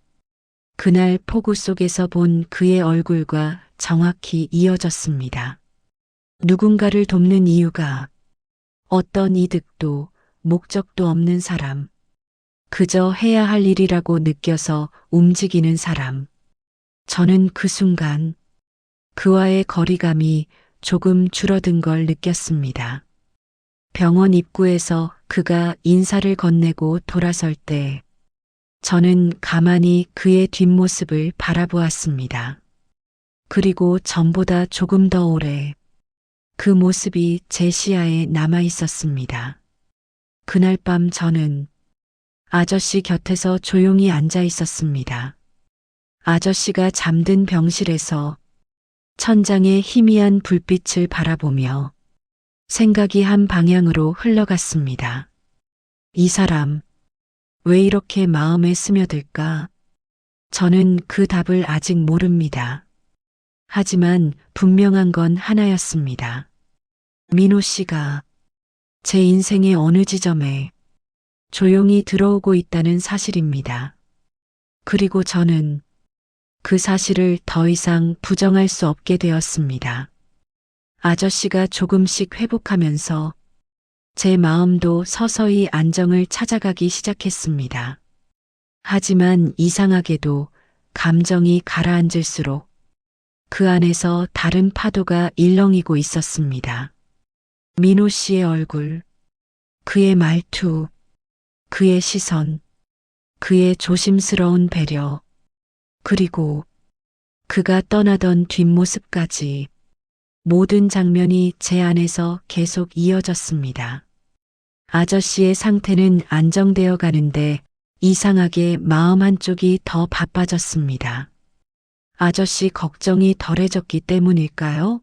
그날 폭우 속에서 본 그의 얼굴과 정확히 이어졌습니다. 누군가를 돕는 이유가 어떤 이득도 목적도 없는 사람, 그저 해야 할 일이라고 느껴서 움직이는 사람. 저는 그 순간 그와의 거리감이 조금 줄어든 걸 느꼈습니다. 병원 입구에서 그가 인사를 건네고 돌아설 때 저는 가만히 그의 뒷모습을 바라보았습니다. 그리고 전보다 조금 더 오래 그 모습이 제 시야에 남아 있었습니다. 그날 밤 저는 아저씨 곁에서 조용히 앉아 있었습니다. 아저씨가 잠든 병실에서 천장의 희미한 불빛을 바라보며 생각이 한 방향으로 흘러갔습니다. 이 사람, 왜 이렇게 마음에 스며들까? 저는 그 답을 아직 모릅니다. 하지만 분명한 건 하나였습니다. 민호 씨가 제 인생의 어느 지점에 조용히 들어오고 있다는 사실입니다. 그리고 저는 그 사실을 더 이상 부정할 수 없게 되었습니다. 아저씨가 조금씩 회복하면서 제 마음도 서서히 안정을 찾아가기 시작했습니다. 하지만 이상하게도 감정이 가라앉을수록 그 안에서 다른 파도가 일렁이고 있었습니다. 민호 씨의 얼굴, 그의 말투, 그의 시선, 그의 조심스러운 배려, 그리고 그가 떠나던 뒷모습까지 모든 장면이 제 안에서 계속 이어졌습니다. 아저씨의 상태는 안정되어 가는데 이상하게 마음 한쪽이 더 바빠졌습니다. 아저씨 걱정이 덜해졌기 때문일까요?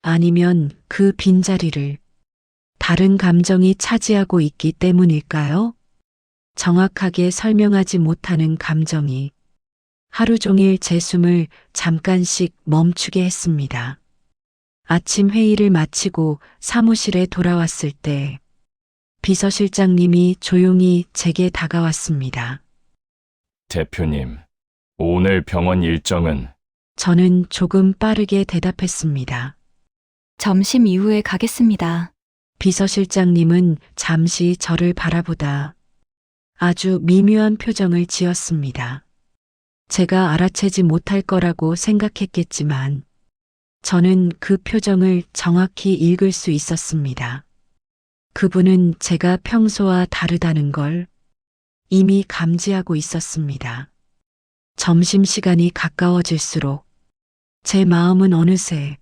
아니면 그 빈자리를 다른 감정이 차지하고 있기 때문일까요? 정확하게 설명하지 못하는 감정이 하루 종일 제 숨을 잠깐씩 멈추게 했습니다. 아침 회의를 마치고 사무실에 돌아왔을 때 비서실장님이 조용히 제게 다가왔습니다. 대표님, 오늘 병원 일정은 저는 조금 빠르게 대답했습니다. 점심 이후에 가겠습니다. 비서실장님은 잠시 저를 바라보다 아주 미묘한 표정을 지었습니다. 제가 알아채지 못할 거라고 생각했겠지만 저는 그 표정을 정확히 읽을 수 있었습니다. 그분은 제가 평소와 다르다는 걸 이미 감지하고 있었습니다. 점심시간이 가까워질수록 제 마음은 어느새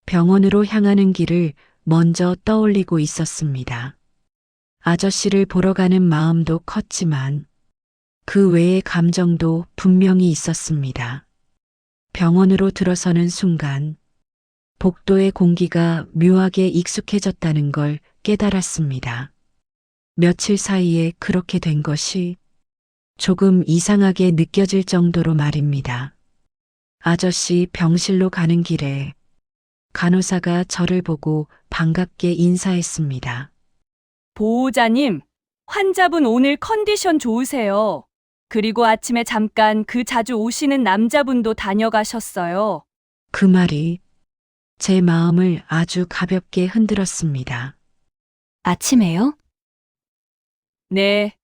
병원으로 향하는 길을 먼저 떠올리고 있었습니다. 아저씨를 보러 가는 마음도 컸지만 그 외의 감정도 분명히 있었습니다. 병원으로 들어서는 순간 복도의 공기가 묘하게 익숙해졌다는 걸 깨달았습니다. 며칠 사이에 그렇게 된 것이 조금 이상하게 느껴질 정도로 말입니다. 아저씨 병실로 가는 길에 간호사가 저를 보고 반갑게 인사했습니다. 보호자님, 환자분 오늘 컨디션 좋으세요. 그리고 아침에 잠깐 그 자주 오시는 남자분도 다녀가셨어요. 그 말이 제 마음을 아주 가볍게 흔들었습니다. 아침에요? 네,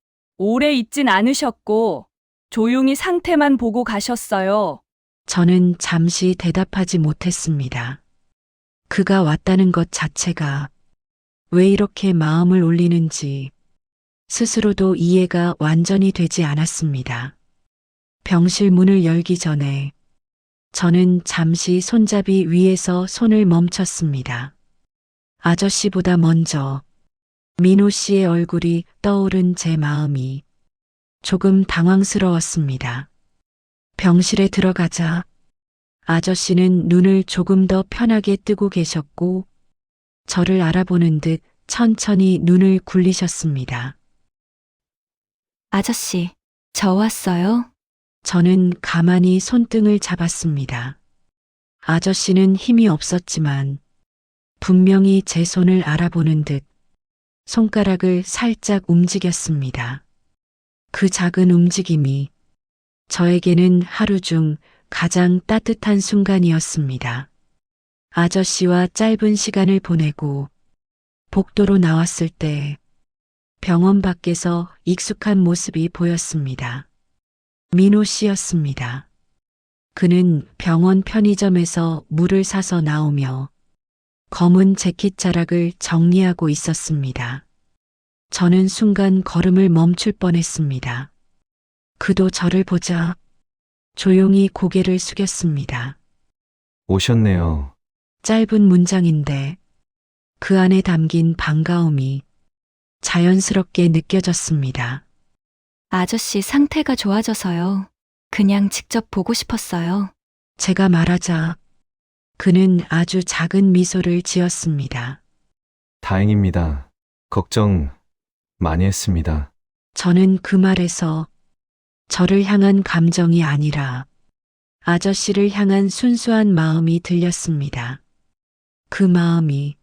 오래 있진 않으셨고 조용히 상태만 보고 가셨어요. 저는 잠시 대답하지 못했습니다. 그가 왔다는 것 자체가 왜 이렇게 마음을 울리는지 스스로도 이해가 완전히 되지 않았습니다. 병실 문을 열기 전에 저는 잠시 손잡이 위에서 손을 멈췄습니다. 아저씨보다 먼저 민호 씨의 얼굴이 떠오른 제 마음이 조금 당황스러웠습니다. 병실에 들어가자 아저씨는 눈을 조금 더 편하게 뜨고 계셨고 저를 알아보는 듯 천천히 눈을 굴리셨습니다. 아저씨, 저 왔어요. 저는 가만히 손등을 잡았습니다. 아저씨는 힘이 없었지만 분명히 제 손을 알아보는 듯 손가락을 살짝 움직였습니다. 그 작은 움직임이 저에게는 하루 중 가장 따뜻한 순간이었습니다. 아저씨와 짧은 시간을 보내고 복도로 나왔을 때 병원 밖에서 익숙한 모습이 보였습니다. 민호 씨였습니다. 그는 병원 편의점에서 물을 사서 나오며 검은 재킷 자락을 정리하고 있었습니다. 저는 순간 걸음을 멈출 뻔했습니다. 그도 저를 보자 조용히 고개를 숙였습니다. 오셨네요. 짧은 문장인데 그 안에 담긴 반가움이 자연스럽게 느껴졌습니다. 아저씨 상태가 좋아져서요. 그냥 직접 보고 싶었어요. 제가 말하자 그는 아주 작은 미소를 지었습니다. 다행입니다. 걱정 많이 했습니다. 저는 그 말에서 저를 향한 감정이 아니라 아저씨를 향한 순수한 마음이 들렸습니다. 그 마음이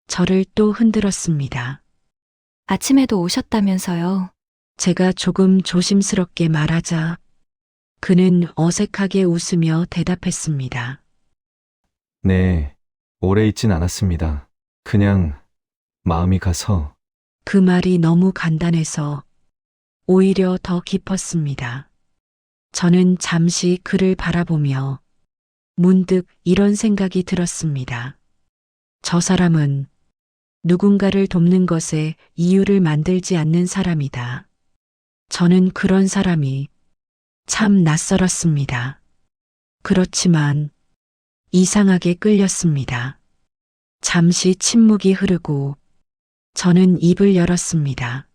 저를 또 흔들었습니다. 아침에도 오셨다면서요. 제가 조금 조심스럽게 말하자 그는 어색하게 웃으며 대답했습니다. 네, 오래 있진 않았습니다. 그냥 마음이 가서. 그 말이 너무 간단해서 오히려 더 깊었습니다. 저는 잠시 그를 바라보며 문득 이런 생각이 들었습니다. 저 사람은 누군가를 돕는 것에 이유를 만들지 않는 사람이다. 저는 그런 사람이 참 낯설었습니다. 그렇지만 이상하게 끌렸습니다. 잠시 침묵이 흐르고 저는 입을 열었습니다.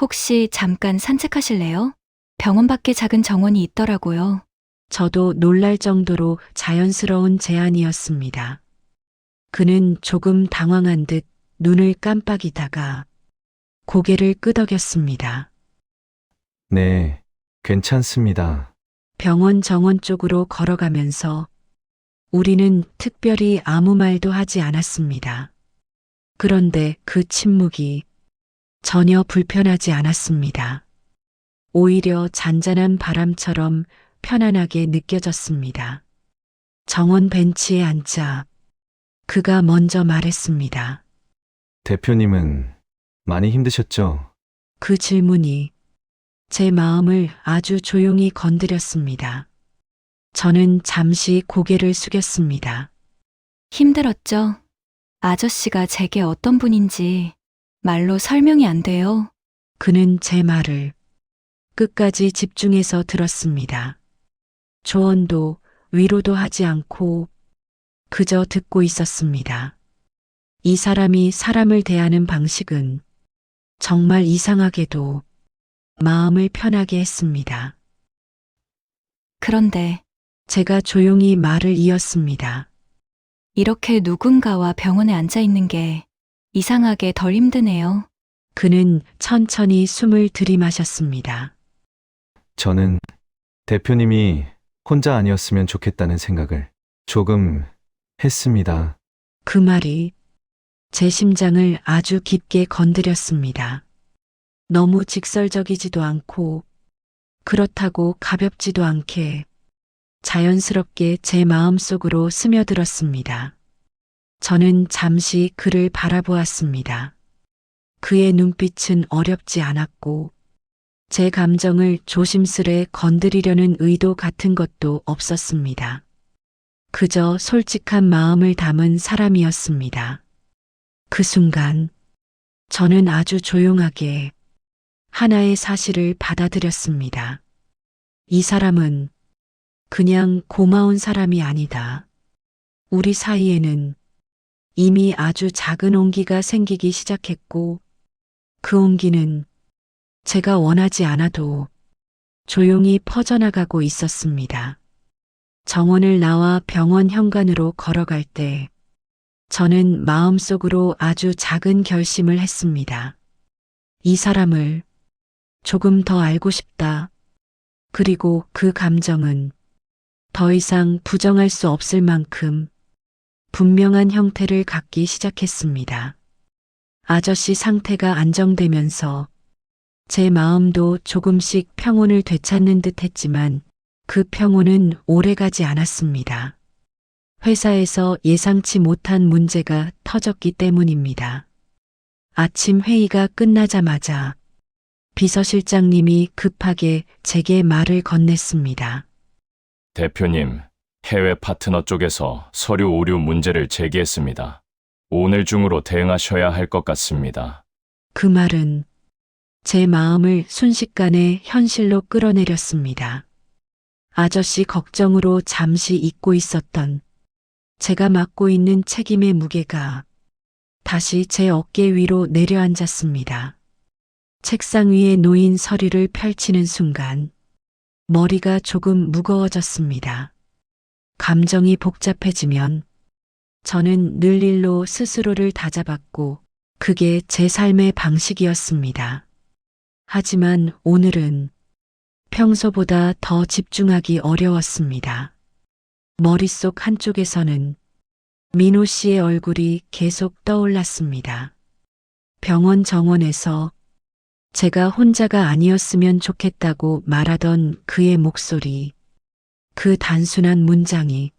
혹시 잠깐 산책하실래요? 병원 밖에 작은 정원이 있더라고요. 저도 놀랄 정도로 자연스러운 제안이었습니다. 그는 조금 당황한 듯 눈을 깜빡이다가 고개를 끄덕였습니다. 네, 괜찮습니다. 병원 정원 쪽으로 걸어가면서 우리는 특별히 아무 말도 하지 않았습니다. 그런데 그 침묵이 전혀 불편하지 않았습니다. 오히려 잔잔한 바람처럼 편안하게 느껴졌습니다. 정원 벤치에 앉자 그가 먼저 말했습니다. 대표님은 많이 힘드셨죠? 그 질문이 제 마음을 아주 조용히 건드렸습니다. 저는 잠시 고개를 숙였습니다. 힘들었죠? 아저씨가 제게 어떤 분인지 말로 설명이 안 돼요. 그는 제 말을 끝까지 집중해서 들었습니다. 조언도 위로도 하지 않고 그저 듣고 있었습니다. 이 사람이 사람을 대하는 방식은 정말 이상하게도 마음을 편하게 했습니다. 그런데 제가 조용히 말을 이었습니다. 이렇게 누군가와 병원에 앉아 있는 게 이상하게 덜 힘드네요. 그는 천천히 숨을 들이마셨습니다. 저는 대표님이 혼자 아니었으면 좋겠다는 생각을 조금 했습니다. 그 말이 제 심장을 아주 깊게 건드렸습니다. 너무 직설적이지도 않고 그렇다고 가볍지도 않게 자연스럽게 제 마음속으로 스며들었습니다. 저는 잠시 그를 바라보았습니다. 그의 눈빛은 어렵지 않았고 제 감정을 조심스레 건드리려는 의도 같은 것도 없었습니다. 그저 솔직한 마음을 담은 사람이었습니다. 그 순간 저는 아주 조용하게 하나의 사실을 받아들였습니다. 이 사람은 그냥 고마운 사람이 아니다. 우리 사이에는 이미 아주 작은 온기가 생기기 시작했고 그 온기는 제가 원하지 않아도 조용히 퍼져나가고 있었습니다. 정원을 나와 병원 현관으로 걸어갈 때 저는 마음속으로 아주 작은 결심을 했습니다. 이 사람을 조금 더 알고 싶다. 그리고 그 감정은 더 이상 부정할 수 없을 만큼 분명한 형태를 갖기 시작했습니다. 아저씨 상태가 안정되면서 제 마음도 조금씩 평온을 되찾는 듯 했지만 그 평온은 오래가지 않았습니다. 회사에서 예상치 못한 문제가 터졌기 때문입니다. 아침 회의가 끝나자마자 비서실장님이 급하게 제게 말을 건넸습니다. 대표님, 해외 파트너 쪽에서 서류 오류 문제를 제기했습니다. 오늘 중으로 대응하셔야 할 것 같습니다. 그 말은 제 마음을 순식간에 현실로 끌어내렸습니다. 아저씨 걱정으로 잠시 잊고 있었던 제가 맡고 있는 책임의 무게가 다시 제 어깨 위로 내려앉았습니다. 책상 위에 놓인 서류를 펼치는 순간 머리가 조금 무거워졌습니다. 감정이 복잡해지면 저는 늘 일로 스스로를 다잡았고 그게 제 삶의 방식이었습니다. 하지만 오늘은 평소보다 더 집중하기 어려웠습니다. 머릿속 한쪽에서는 민호 씨의 얼굴이 계속 떠올랐습니다. 병원 정원에서 제가 혼자가 아니었으면 좋겠다고 말하던 그의 목소리, 그 단순한 문장이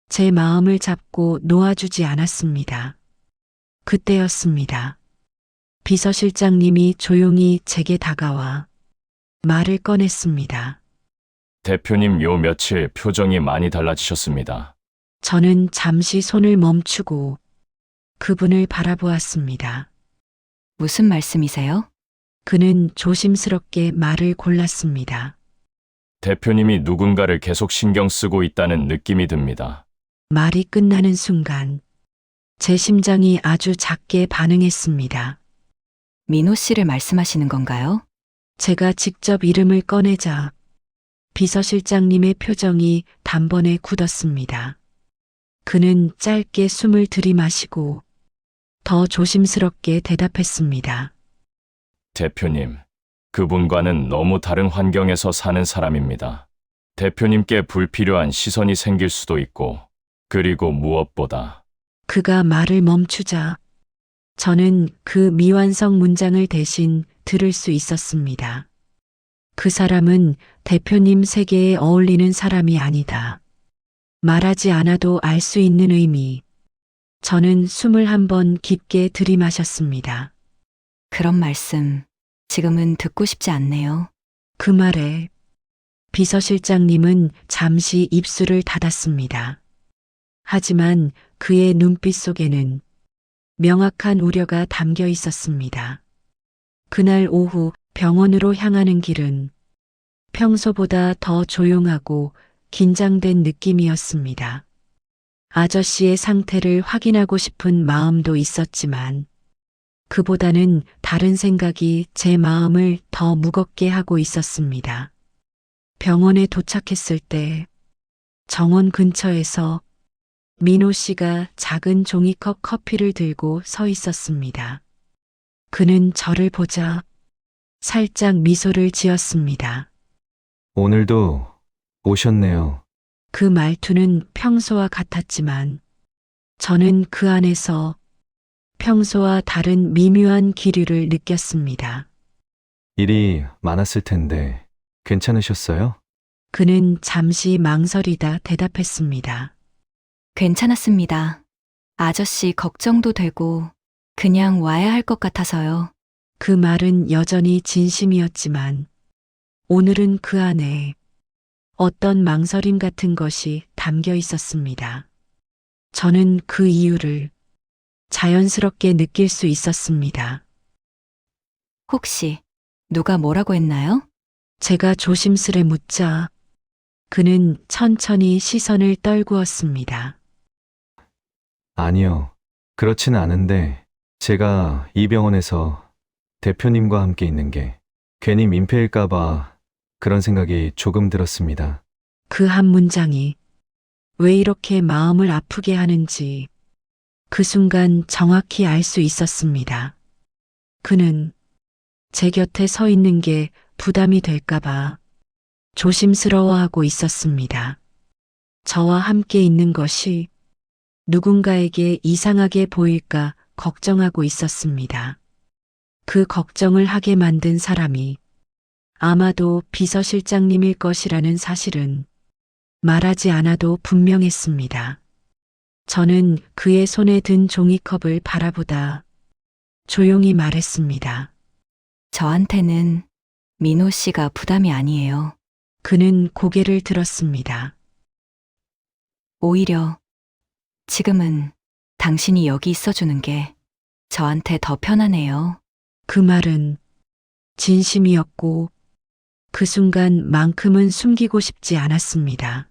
제 마음을 잡고 놓아주지 않았습니다. 그때였습니다. 비서실장님이 조용히 제게 다가와 말을 꺼냈습니다. 대표님 요 며칠 표정이 많이 달라지셨습니다. 저는 잠시 손을 멈추고 그분을 바라보았습니다. 무슨 말씀이세요? 그는 조심스럽게 말을 골랐습니다. 대표님이 누군가를 계속 신경 쓰고 있다는 느낌이 듭니다. 말이 끝나는 순간 제 심장이 아주 작게 반응했습니다. 민호 씨를 말씀하시는 건가요? 제가 직접 이름을 꺼내자 비서실장님의 표정이 단번에 굳었습니다. 그는 짧게 숨을 들이마시고 더 조심스럽게 대답했습니다. 대표님, 그분과는 너무 다른 환경에서 사는 사람입니다. 대표님께 불필요한 시선이 생길 수도 있고, 그리고 무엇보다 그가 말을 멈추자 저는 그 미완성 문장을 대신 들을 수 있었습니다. 그 사람은 대표님 세계에 어울리는 사람이 아니다. 말하지 않아도 알 수 있는 의미. 저는 숨을 한번 깊게 들이마셨습니다. 그런 말씀, 지금은 듣고 싶지 않네요. 그 말에 비서실장님은 잠시 입술을 닫았습니다. 하지만 그의 눈빛 속에는 명확한 우려가 담겨 있었습니다. 그날 오후 병원으로 향하는 길은 평소보다 더 조용하고 긴장된 느낌이었습니다. 아저씨의 상태를 확인하고 싶은 마음도 있었지만 그보다는 다른 생각이 제 마음을 더 무겁게 하고 있었습니다. 병원에 도착했을 때 정원 근처에서 민호 씨가 작은 종이컵 커피를 들고 서 있었습니다. 그는 저를 보자 살짝 미소를 지었습니다. 오늘도 오셨네요. 그 말투는 평소와 같았지만 저는 그 안에서 평소와 다른 미묘한 기류를 느꼈습니다. 일이 많았을 텐데 괜찮으셨어요? 그는 잠시 망설이다 대답했습니다. 괜찮았습니다. 아저씨 걱정도 되고 그냥 와야 할 것 같아서요. 그 말은 여전히 진심이었지만 오늘은 그 안에 어떤 망설임 같은 것이 담겨 있었습니다. 저는 그 이유를 자연스럽게 느낄 수 있었습니다. 혹시 누가 뭐라고 했나요? 제가 조심스레 묻자 그는 천천히 시선을 떨구었습니다. 아니요. 그렇지는 않은데 제가 이 병원에서 대표님과 함께 있는 게 괜히 민폐일까봐 그런 생각이 조금 들었습니다. 그 한 문장이 왜 이렇게 마음을 아프게 하는지 그 순간 정확히 알 수 있었습니다. 그는 제 곁에 서 있는 게 부담이 될까봐 조심스러워하고 있었습니다. 저와 함께 있는 것이 누군가에게 이상하게 보일까 걱정하고 있었습니다. 그 걱정을 하게 만든 사람이 아마도 비서실장님일 것이라는 사실은 말하지 않아도 분명했습니다. 저는 그의 손에 든 종이컵을 바라보다 조용히 말했습니다. 저한테는 민호 씨가 부담이 아니에요. 그는 고개를 들었습니다. 오히려 지금은 당신이 여기 있어주는 게 저한테 더 편하네요. 그 말은 진심이었고 그 순간만큼은 숨기고 싶지 않았습니다.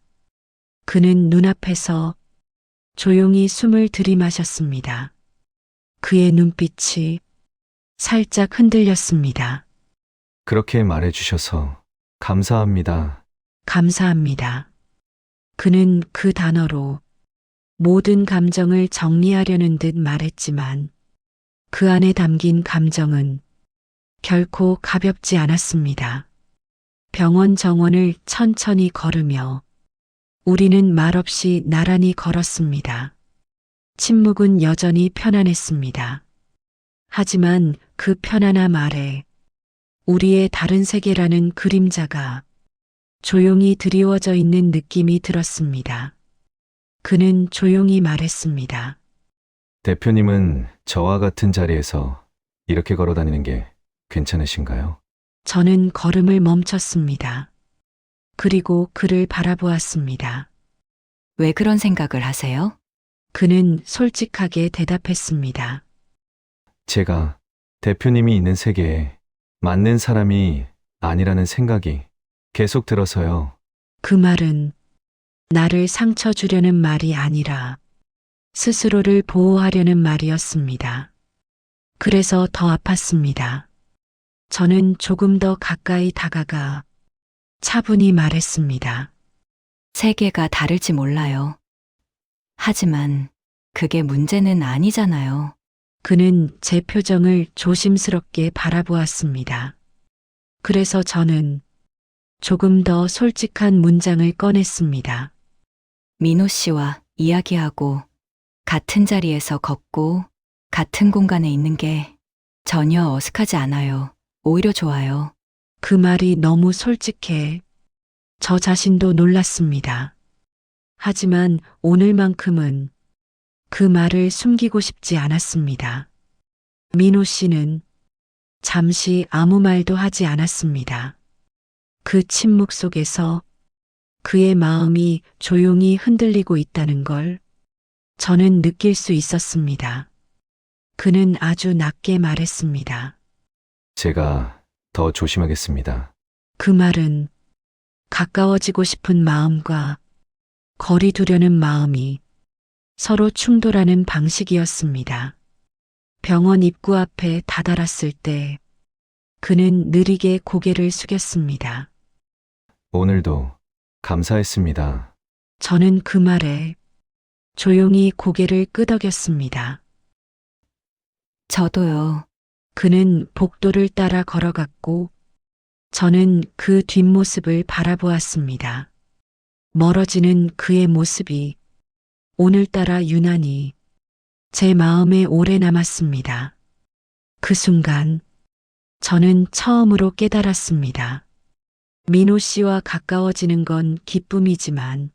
그는 눈앞에서 조용히 숨을 들이마셨습니다. 그의 눈빛이 살짝 흔들렸습니다. 그렇게 말해주셔서 감사합니다. 감사합니다. 그는 그 단어로 모든 감정을 정리하려는 듯 말했지만 그 안에 담긴 감정은 결코 가볍지 않았습니다. 병원 정원을 천천히 걸으며 우리는 말없이 나란히 걸었습니다. 침묵은 여전히 편안했습니다. 하지만 그 편안함 아래 우리의 다른 세계라는 그림자가 조용히 드리워져 있는 느낌이 들었습니다. 그는 조용히 말했습니다. 대표님은 저와 같은 자리에서 이렇게 걸어 다니는 게 괜찮으신가요? 저는 걸음을 멈췄습니다. 그리고 그를 바라보았습니다. 왜 그런 생각을 하세요? 그는 솔직하게 대답했습니다. 제가 대표님이 있는 세계에 맞는 사람이 아니라는 생각이 계속 들어서요. 그 말은 나를 상처 주려는 말이 아니라 스스로를 보호하려는 말이었습니다. 그래서 더 아팠습니다. 저는 조금 더 가까이 다가가 차분히 말했습니다. 세계가 다를지 몰라요. 하지만 그게 문제는 아니잖아요. 그는 제 표정을 조심스럽게 바라보았습니다. 그래서 저는 조금 더 솔직한 문장을 꺼냈습니다. 민호 씨와 이야기하고 같은 자리에서 걷고 같은 공간에 있는 게 전혀 어색하지 않아요. 오히려 좋아요. 그 말이 너무 솔직해 저 자신도 놀랐습니다. 하지만 오늘만큼은 그 말을 숨기고 싶지 않았습니다. 민호 씨는 잠시 아무 말도 하지 않았습니다. 그 침묵 속에서 그의 마음이 조용히 흔들리고 있다는 걸 저는 느낄 수 있었습니다. 그는 아주 낮게 말했습니다. 제가 더 조심하겠습니다. 그 말은 가까워지고 싶은 마음과 거리 두려는 마음이 서로 충돌하는 방식이었습니다. 병원 입구 앞에 다다랐을 때 그는 느리게 고개를 숙였습니다. 오늘도 감사했습니다. 저는 그 말에 조용히 고개를 끄덕였습니다. 저도요. 그는 복도를 따라 걸어갔고 저는 그 뒷모습을 바라보았습니다. 멀어지는 그의 모습이 오늘따라 유난히 제 마음에 오래 남았습니다. 그 순간 저는 처음으로 깨달았습니다. 민호 씨와 가까워지는 건 기쁨이지만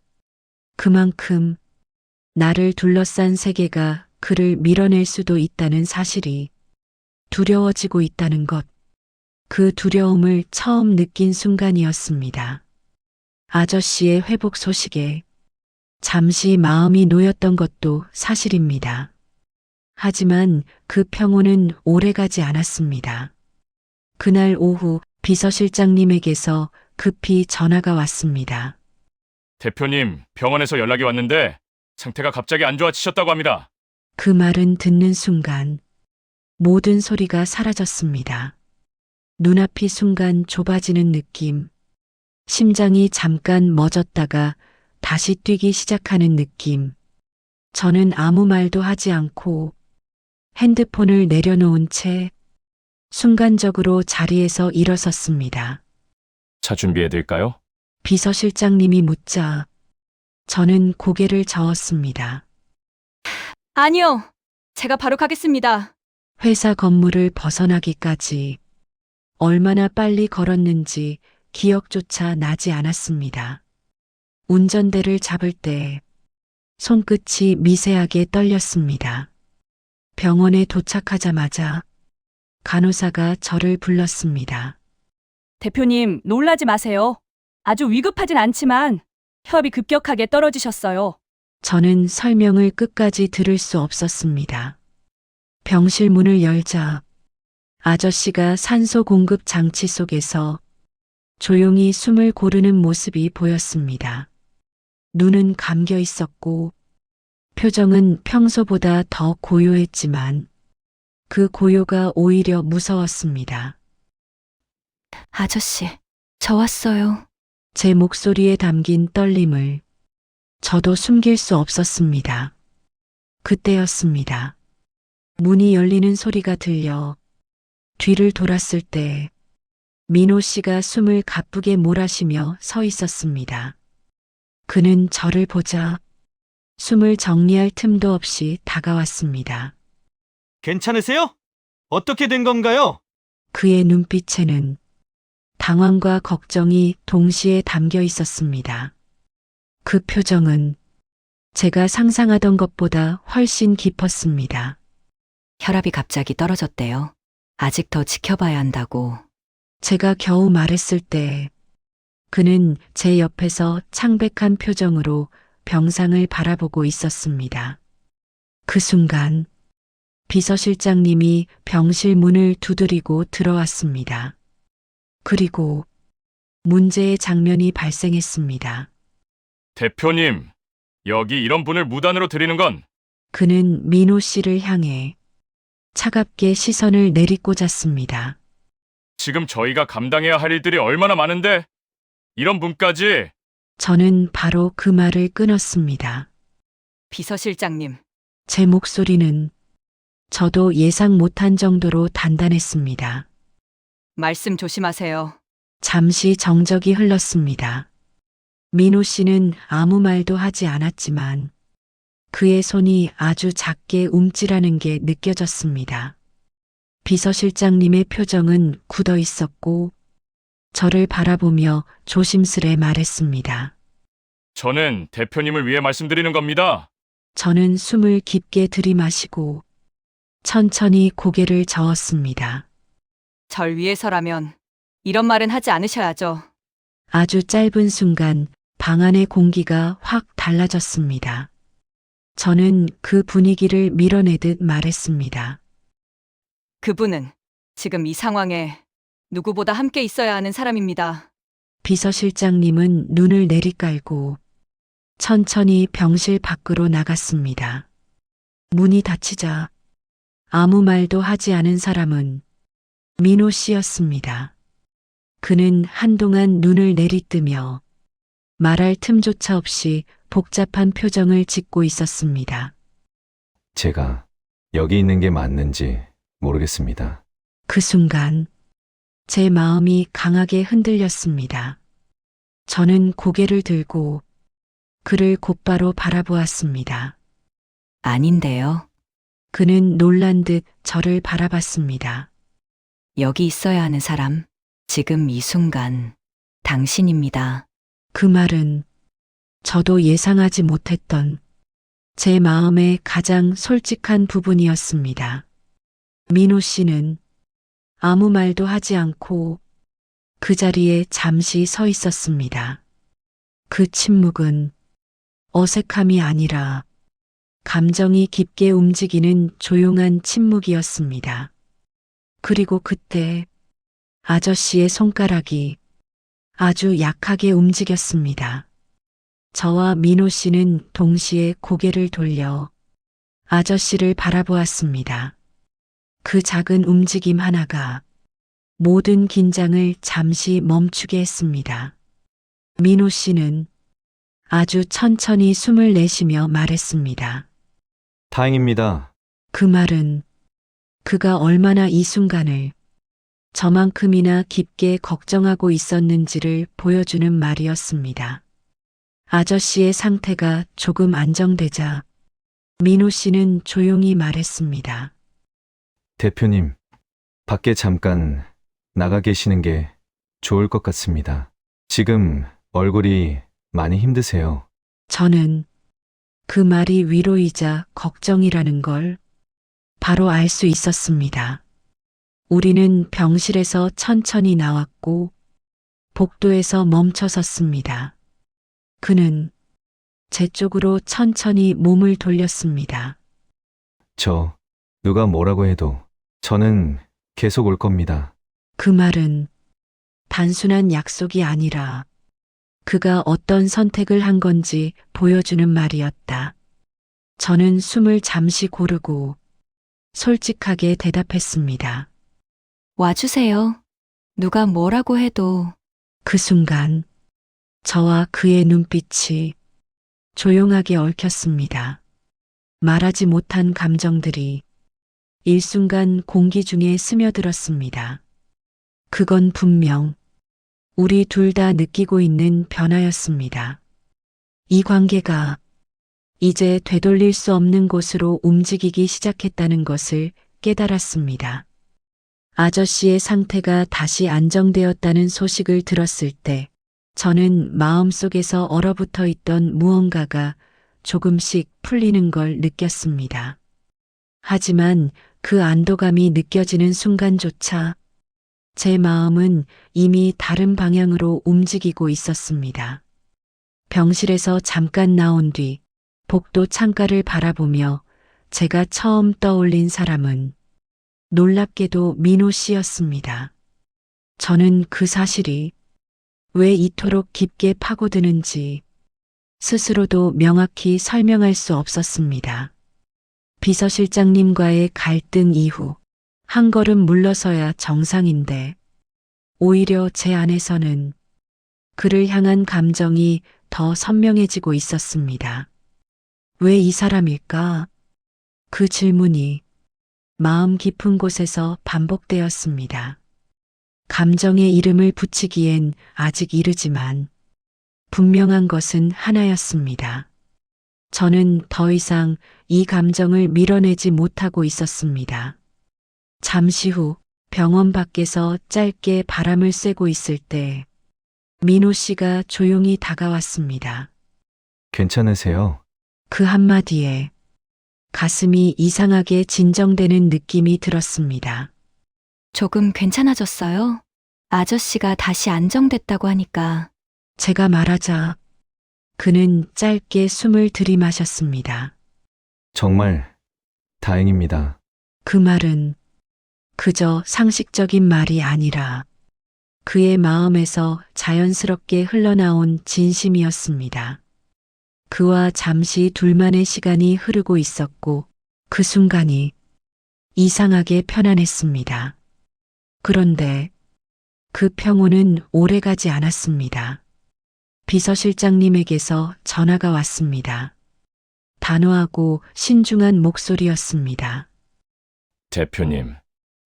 그만큼 나를 둘러싼 세계가 그를 밀어낼 수도 있다는 사실이 두려워지고 있다는 것, 그 두려움을 처음 느낀 순간이었습니다. 아저씨의 회복 소식에 잠시 마음이 놓였던 것도 사실입니다. 하지만 그 평온은 오래가지 않았습니다. 그날 오후 비서실장님에게서 급히 전화가 왔습니다. 대표님, 병원에서 연락이 왔는데 상태가 갑자기 안 좋아지셨다고 합니다. 그 말은 듣는 순간 모든 소리가 사라졌습니다. 눈앞이 순간 좁아지는 느낌, 심장이 잠깐 멎었다가 다시 뛰기 시작하는 느낌. 저는 아무 말도 하지 않고 핸드폰을 내려놓은 채 순간적으로 자리에서 일어섰습니다. 차 준비해드릴까요? 비서실장님이 묻자 저는 고개를 저었습니다. 아니요. 제가 바로 가겠습니다. 회사 건물을 벗어나기까지 얼마나 빨리 걸었는지 기억조차 나지 않았습니다. 운전대를 잡을 때 손끝이 미세하게 떨렸습니다. 병원에 도착하자마자 간호사가 저를 불렀습니다. 대표님, 놀라지 마세요. 아주 위급하진 않지만 혈압이 급격하게 떨어지셨어요. 저는 설명을 끝까지 들을 수 없었습니다. 병실 문을 열자 아저씨가 산소 공급 장치 속에서 조용히 숨을 고르는 모습이 보였습니다. 눈은 감겨 있었고 표정은 평소보다 더 고요했지만 그 고요가 오히려 무서웠습니다. 아저씨, 저 왔어요. 제 목소리에 담긴 떨림을 저도 숨길 수 없었습니다. 그때였습니다. 문이 열리는 소리가 들려 뒤를 돌았을 때 민호 씨가 숨을 가쁘게 몰아쉬며 서 있었습니다. 그는 저를 보자 숨을 정리할 틈도 없이 다가왔습니다. 괜찮으세요? 어떻게 된 건가요? 그의 눈빛에는 당황과 걱정이 동시에 담겨 있었습니다. 그 표정은 제가 상상하던 것보다 훨씬 깊었습니다. 혈압이 갑자기 떨어졌대요. 아직 더 지켜봐야 한다고. 제가 겨우 말했을 때 그는 제 옆에서 창백한 표정으로 병상을 바라보고 있었습니다. 그 순간 비서실장님이 병실 문을 두드리고 들어왔습니다. 그리고 문제의 장면이 발생했습니다. 대표님, 여기 이런 분을 무단으로 들이는 건 그는 민호 씨를 향해 차갑게 시선을 내리꽂았습니다. 지금 저희가 감당해야 할 일들이 얼마나 많은데 이런 분까지. 저는 바로 그 말을 끊었습니다. 비서실장님, 제 목소리는 저도 예상 못한 정도로 단단했습니다. 말씀 조심하세요. 잠시 정적이 흘렀습니다. 민호 씨는 아무 말도 하지 않았지만 그의 손이 아주 작게 움찔하는 게 느껴졌습니다. 비서실장님의 표정은 굳어 있었고 저를 바라보며 조심스레 말했습니다. 저는 대표님을 위해 말씀드리는 겁니다. 저는 숨을 깊게 들이마시고 천천히 고개를 저었습니다. 절 위해서라면 이런 말은 하지 않으셔야죠. 아주 짧은 순간 방 안의 공기가 확 달라졌습니다. 저는 그 분위기를 밀어내듯 말했습니다. 그분은 지금 이 상황에 누구보다 함께 있어야 하는 사람입니다. 비서실장님은 눈을 내리깔고 천천히 병실 밖으로 나갔습니다. 문이 닫히자 아무 말도 하지 않은 사람은 민호 씨였습니다. 그는 한동안 눈을 내리뜨며 말할 틈조차 없이 복잡한 표정을 짓고 있었습니다. 제가 여기 있는 게 맞는지 모르겠습니다. 그 순간 제 마음이 강하게 흔들렸습니다. 저는 고개를 들고 그를 곧바로 바라보았습니다. 아닌데요. 그는 놀란 듯 저를 바라봤습니다. 여기 있어야 하는 사람, 지금 이 순간 당신입니다. 그 말은 저도 예상하지 못했던 제 마음의 가장 솔직한 부분이었습니다. 민호 씨는 아무 말도 하지 않고 그 자리에 잠시 서 있었습니다. 그 침묵은 어색함이 아니라 감정이 깊게 움직이는 조용한 침묵이었습니다. 그리고 그때 아저씨의 손가락이 아주 약하게 움직였습니다. 저와 민호 씨는 동시에 고개를 돌려 아저씨를 바라보았습니다. 그 작은 움직임 하나가 모든 긴장을 잠시 멈추게 했습니다. 민호 씨는 아주 천천히 숨을 내쉬며 말했습니다. 다행입니다. 그 말은 그가 얼마나 이 순간을 저만큼이나 깊게 걱정하고 있었는지를 보여주는 말이었습니다. 아저씨의 상태가 조금 안정되자 민호 씨는 조용히 말했습니다. 대표님, 밖에 잠깐 나가 계시는 게 좋을 것 같습니다. 지금 얼굴이 많이 힘드세요. 저는 그 말이 위로이자 걱정이라는 걸 바로 알 수 있었습니다. 우리는 병실에서 천천히 나왔고 복도에서 멈춰 섰습니다. 그는 제 쪽으로 천천히 몸을 돌렸습니다. 누가 뭐라고 해도 저는 계속 올 겁니다. 그 말은 단순한 약속이 아니라 그가 어떤 선택을 한 건지 보여주는 말이었다. 저는 숨을 잠시 고르고 솔직하게 대답했습니다. 와주세요. 누가 뭐라고 해도. 그 순간 저와 그의 눈빛이 조용하게 얽혔습니다. 말하지 못한 감정들이 일순간 공기 중에 스며들었습니다. 그건 분명 우리 둘 다 느끼고 있는 변화였습니다. 이 관계가 이제 되돌릴 수 없는 곳으로 움직이기 시작했다는 것을 깨달았습니다. 아저씨의 상태가 다시 안정되었다는 소식을 들었을 때 저는 마음속에서 얼어붙어 있던 무언가가 조금씩 풀리는 걸 느꼈습니다. 하지만 그 안도감이 느껴지는 순간조차 제 마음은 이미 다른 방향으로 움직이고 있었습니다. 병실에서 잠깐 나온 뒤 복도 창가를 바라보며 제가 처음 떠올린 사람은 놀랍게도 민호 씨였습니다. 저는 그 사실이 왜 이토록 깊게 파고드는지 스스로도 명확히 설명할 수 없었습니다. 비서실장님과의 갈등 이후 한 걸음 물러서야 정상인데 오히려 제 안에서는 그를 향한 감정이 더 선명해지고 있었습니다. 왜 이 사람일까? 그 질문이 마음 깊은 곳에서 반복되었습니다. 감정의 이름을 붙이기엔 아직 이르지만 분명한 것은 하나였습니다. 저는 더 이상 이 감정을 밀어내지 못하고 있었습니다. 잠시 후 병원 밖에서 짧게 바람을 쐬고 있을 때 민호 씨가 조용히 다가왔습니다. 괜찮으세요? 그 한마디에 가슴이 이상하게 진정되는 느낌이 들었습니다. 조금 괜찮아졌어요? 아저씨가 다시 안정됐다고 하니까 제가 말하자 그는 짧게 숨을 들이마셨습니다. 정말 다행입니다. 그 말은 그저 상식적인 말이 아니라 그의 마음에서 자연스럽게 흘러나온 진심이었습니다. 그와 잠시 둘만의 시간이 흐르고 있었고 그 순간이 이상하게 편안했습니다. 그런데 그 평온은 오래가지 않았습니다. 비서실장님에게서 전화가 왔습니다. 단호하고 신중한 목소리였습니다. 대표님,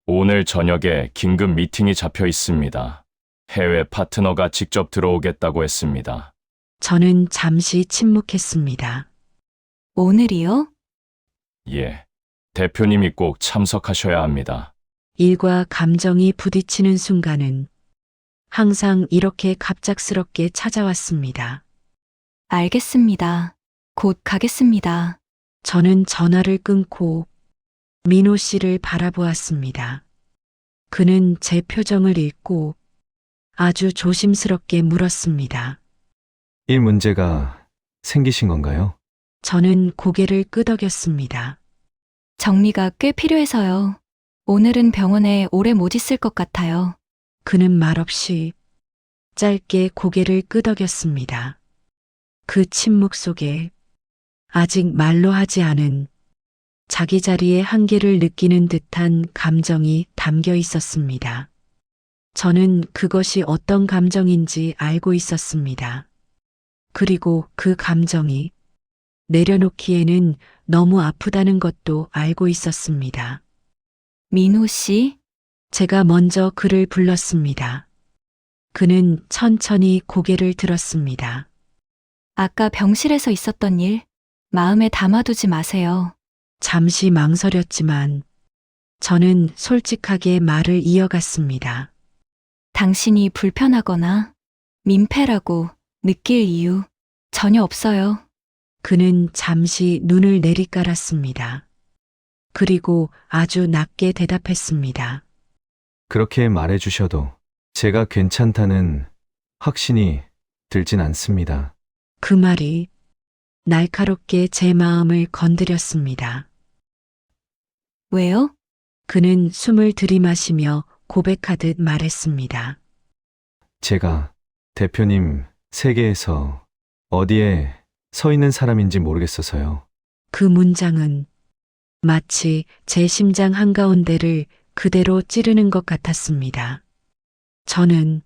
오늘 저녁에 긴급 미팅이 잡혀 있습니다. 해외 파트너가 직접 들어오겠다고 했습니다. 저는 잠시 침묵했습니다. 오늘이요? 예, 대표님이 꼭 참석하셔야 합니다. 일과 감정이 부딪히는 순간은 항상 이렇게 갑작스럽게 찾아왔습니다. 알겠습니다. 곧 가겠습니다. 저는 전화를 끊고 민호 씨를 바라보았습니다. 그는 제 표정을 읽고 아주 조심스럽게 물었습니다. 일 문제가 생기신 건가요? 저는 고개를 끄덕였습니다. 정리가 꽤 필요해서요. 오늘은 병원에 오래 못 있을 것 같아요. 그는 말없이 짧게 고개를 끄덕였습니다. 그 침묵 속에 아직 말로 하지 않은 자기 자리의 한계를 느끼는 듯한 감정이 담겨 있었습니다. 저는 그것이 어떤 감정인지 알고 있었습니다. 그리고 그 감정이 내려놓기에는 너무 아프다는 것도 알고 있었습니다. 민호 씨, 제가 먼저 그를 불렀습니다. 그는 천천히 고개를 들었습니다. 아까 병실에서 있었던 일, 마음에 담아두지 마세요. 잠시 망설였지만 저는 솔직하게 말을 이어갔습니다. 당신이 불편하거나 민폐라고 느낄 이유 전혀 없어요. 그는 잠시 눈을 내리깔았습니다. 그리고 아주 낮게 대답했습니다. 그렇게 말해 주셔도 제가 괜찮다는 확신이 들진 않습니다. 그 말이 날카롭게 제 마음을 건드렸습니다. 왜요? 그는 숨을 들이마시며 고백하듯 말했습니다. 제가 대표님 세계에서 어디에 서 있는 사람인지 모르겠어서요. 그 문장은 마치 제 심장 한가운데를 그대로 찌르는 것 같았습니다. 저는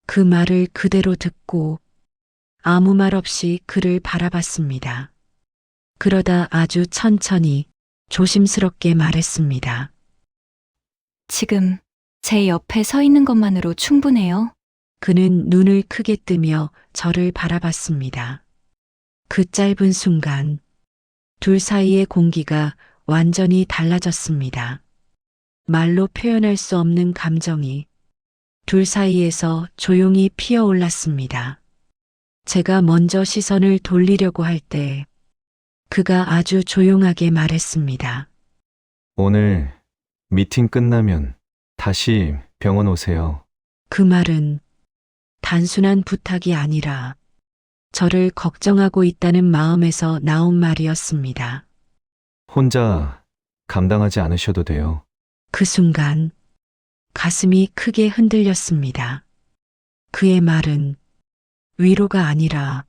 그 말을 그대로 듣고 아무 말 없이 그를 바라봤습니다. 그러다 아주 천천히 조심스럽게 말했습니다. 지금 제 옆에 서 있는 것만으로 충분해요. 그는 눈을 크게 뜨며 저를 바라봤습니다. 그 짧은 순간 둘 사이의 공기가 완전히 달라졌습니다. 말로 표현할 수 없는 감정이 둘 사이에서 조용히 피어올랐습니다. 제가 먼저 시선을 돌리려고 할 때 그가 아주 조용하게 말했습니다. 오늘 미팅 끝나면 다시 병원 오세요. 그 말은 단순한 부탁이 아니라 저를 걱정하고 있다는 마음에서 나온 말이었습니다. 혼자 감당하지 않으셔도 돼요. 그 순간 가슴이 크게 흔들렸습니다. 그의 말은 위로가 아니라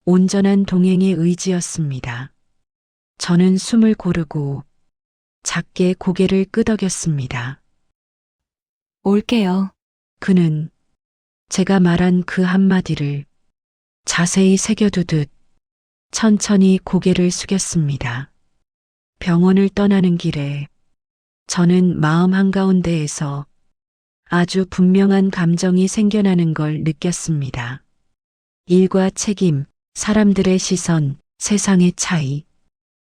온전한 동행의 의지였습니다. 저는 숨을 고르고 작게 고개를 끄덕였습니다. 올게요. 그는 제가 말한 그 한마디를 자세히 새겨두듯 천천히 고개를 숙였습니다. 병원을 떠나는 길에 저는 마음 한가운데에서 아주 분명한 감정이 생겨나는 걸 느꼈습니다. 일과 책임, 사람들의 시선, 세상의 차이,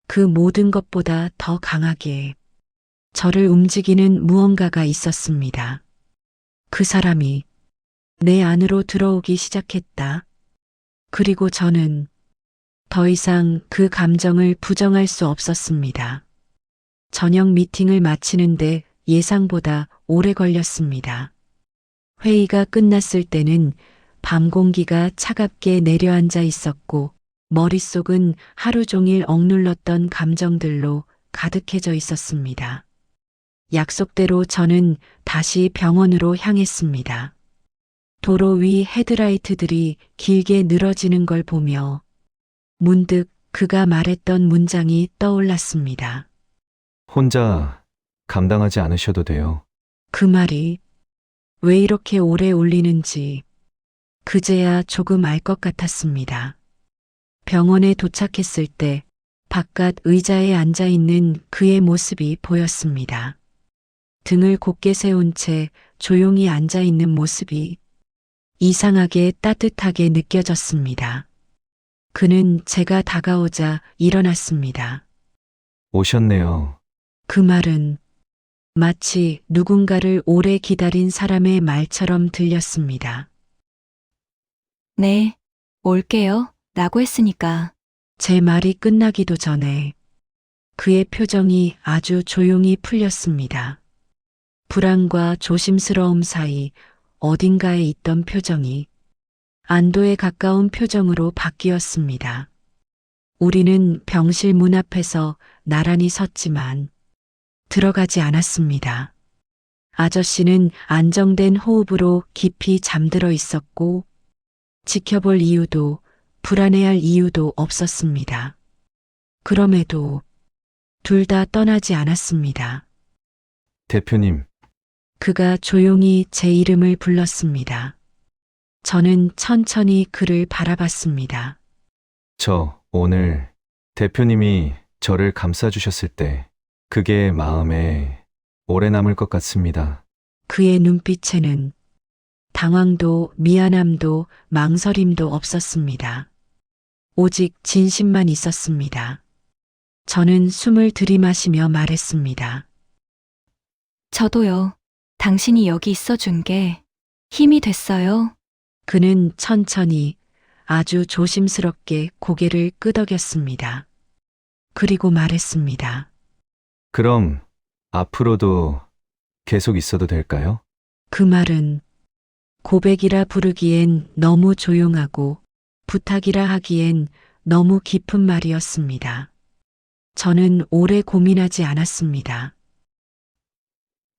그 모든 것보다 더 강하게 저를 움직이는 무언가가 있었습니다. 그 사람이 내 안으로 들어오기 시작했다. 그리고 저는 더 이상 그 감정을 부정할 수 없었습니다. 저녁 미팅을 마치는데 예상보다 오래 걸렸습니다. 회의가 끝났을 때는 밤 공기가 차갑게 내려앉아 있었고 머릿속은 하루 종일 억눌렀던 감정들로 가득해져 있었습니다. 약속대로 저는 다시 병원으로 향했습니다. 도로 위 헤드라이트들이 길게 늘어지는 걸 보며 문득 그가 말했던 문장이 떠올랐습니다. 혼자 감당하지 않으셔도 돼요. 그 말이 왜 이렇게 오래 울리는지 그제야 조금 알 것 같았습니다. 병원에 도착했을 때 바깥 의자에 앉아 있는 그의 모습이 보였습니다. 등을 곧게 세운 채 조용히 앉아 있는 모습이 이상하게 따뜻하게 느껴졌습니다. 그는 제가 다가오자 일어났습니다. 오셨네요. 그 말은 마치 누군가를 오래 기다린 사람의 말처럼 들렸습니다. 네, 올게요. 라고 했으니까. 제 말이 끝나기도 전에 그의 표정이 아주 조용히 풀렸습니다. 불안과 조심스러움 사이 어딘가에 있던 표정이 안도에 가까운 표정으로 바뀌었습니다. 우리는 병실 문 앞에서 나란히 섰지만 들어가지 않았습니다. 아저씨는 안정된 호흡으로 깊이 잠들어 있었고 지켜볼 이유도 불안해할 이유도 없었습니다. 그럼에도 둘 다 떠나지 않았습니다. 대표님, 그가 조용히 제 이름을 불렀습니다. 저는 천천히 그를 바라봤습니다. 저 오늘 대표님이 저를 감싸주셨을 때 그게 마음에 오래 남을 것 같습니다. 그의 눈빛에는 당황도 미안함도 망설임도 없었습니다. 오직 진심만 있었습니다. 저는 숨을 들이마시며 말했습니다. 저도요. 당신이 여기 있어준 게 힘이 됐어요. 그는 천천히 아주 조심스럽게 고개를 끄덕였습니다. 그리고 말했습니다. 그럼 앞으로도 계속 있어도 될까요? 그 말은 고백이라 부르기엔 너무 조용하고 부탁이라 하기엔 너무 깊은 말이었습니다. 저는 오래 고민하지 않았습니다.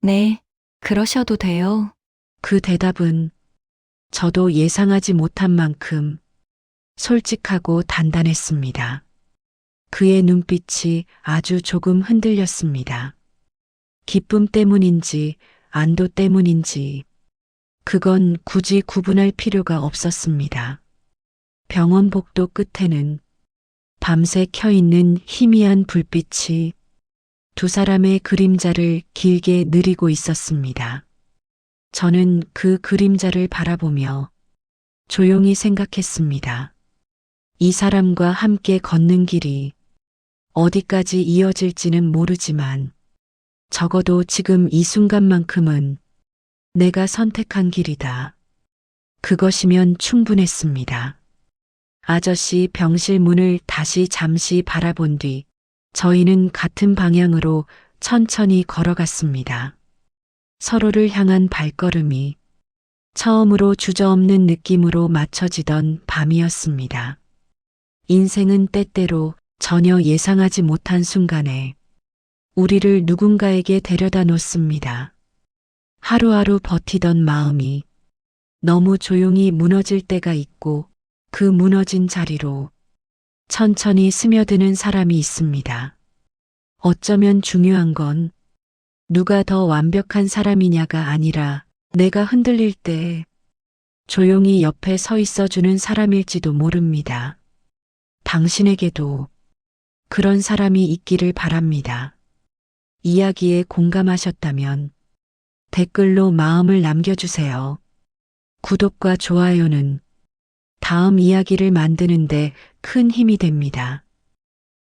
네, 그러셔도 돼요. 그 대답은 저도 예상하지 못한 만큼 솔직하고 단단했습니다. 그의 눈빛이 아주 조금 흔들렸습니다. 기쁨 때문인지 안도 때문인지 그건 굳이 구분할 필요가 없었습니다. 병원 복도 끝에는 밤새 켜있는 희미한 불빛이 두 사람의 그림자를 길게 느리고 있었습니다. 저는 그 그림자를 바라보며 조용히 생각했습니다. 이 사람과 함께 걷는 길이 어디까지 이어질지는 모르지만 적어도 지금 이 순간만큼은 내가 선택한 길이다. 그것이면 충분했습니다. 아저씨 병실 문을 다시 잠시 바라본 뒤 저희는 같은 방향으로 천천히 걸어갔습니다. 서로를 향한 발걸음이 처음으로 주저없는 느낌으로 맞춰지던 밤이었습니다. 인생은 때때로 전혀 예상하지 못한 순간에 우리를 누군가에게 데려다 놓습니다. 하루하루 버티던 마음이 너무 조용히 무너질 때가 있고 그 무너진 자리로 천천히 스며드는 사람이 있습니다. 어쩌면 중요한 건 누가 더 완벽한 사람이냐가 아니라 내가 흔들릴 때 조용히 옆에 서 있어 주는 사람일지도 모릅니다. 당신에게도 그런 사람이 있기를 바랍니다. 이야기에 공감하셨다면 댓글로 마음을 남겨주세요. 구독과 좋아요는 다음 이야기를 만드는데 큰 힘이 됩니다.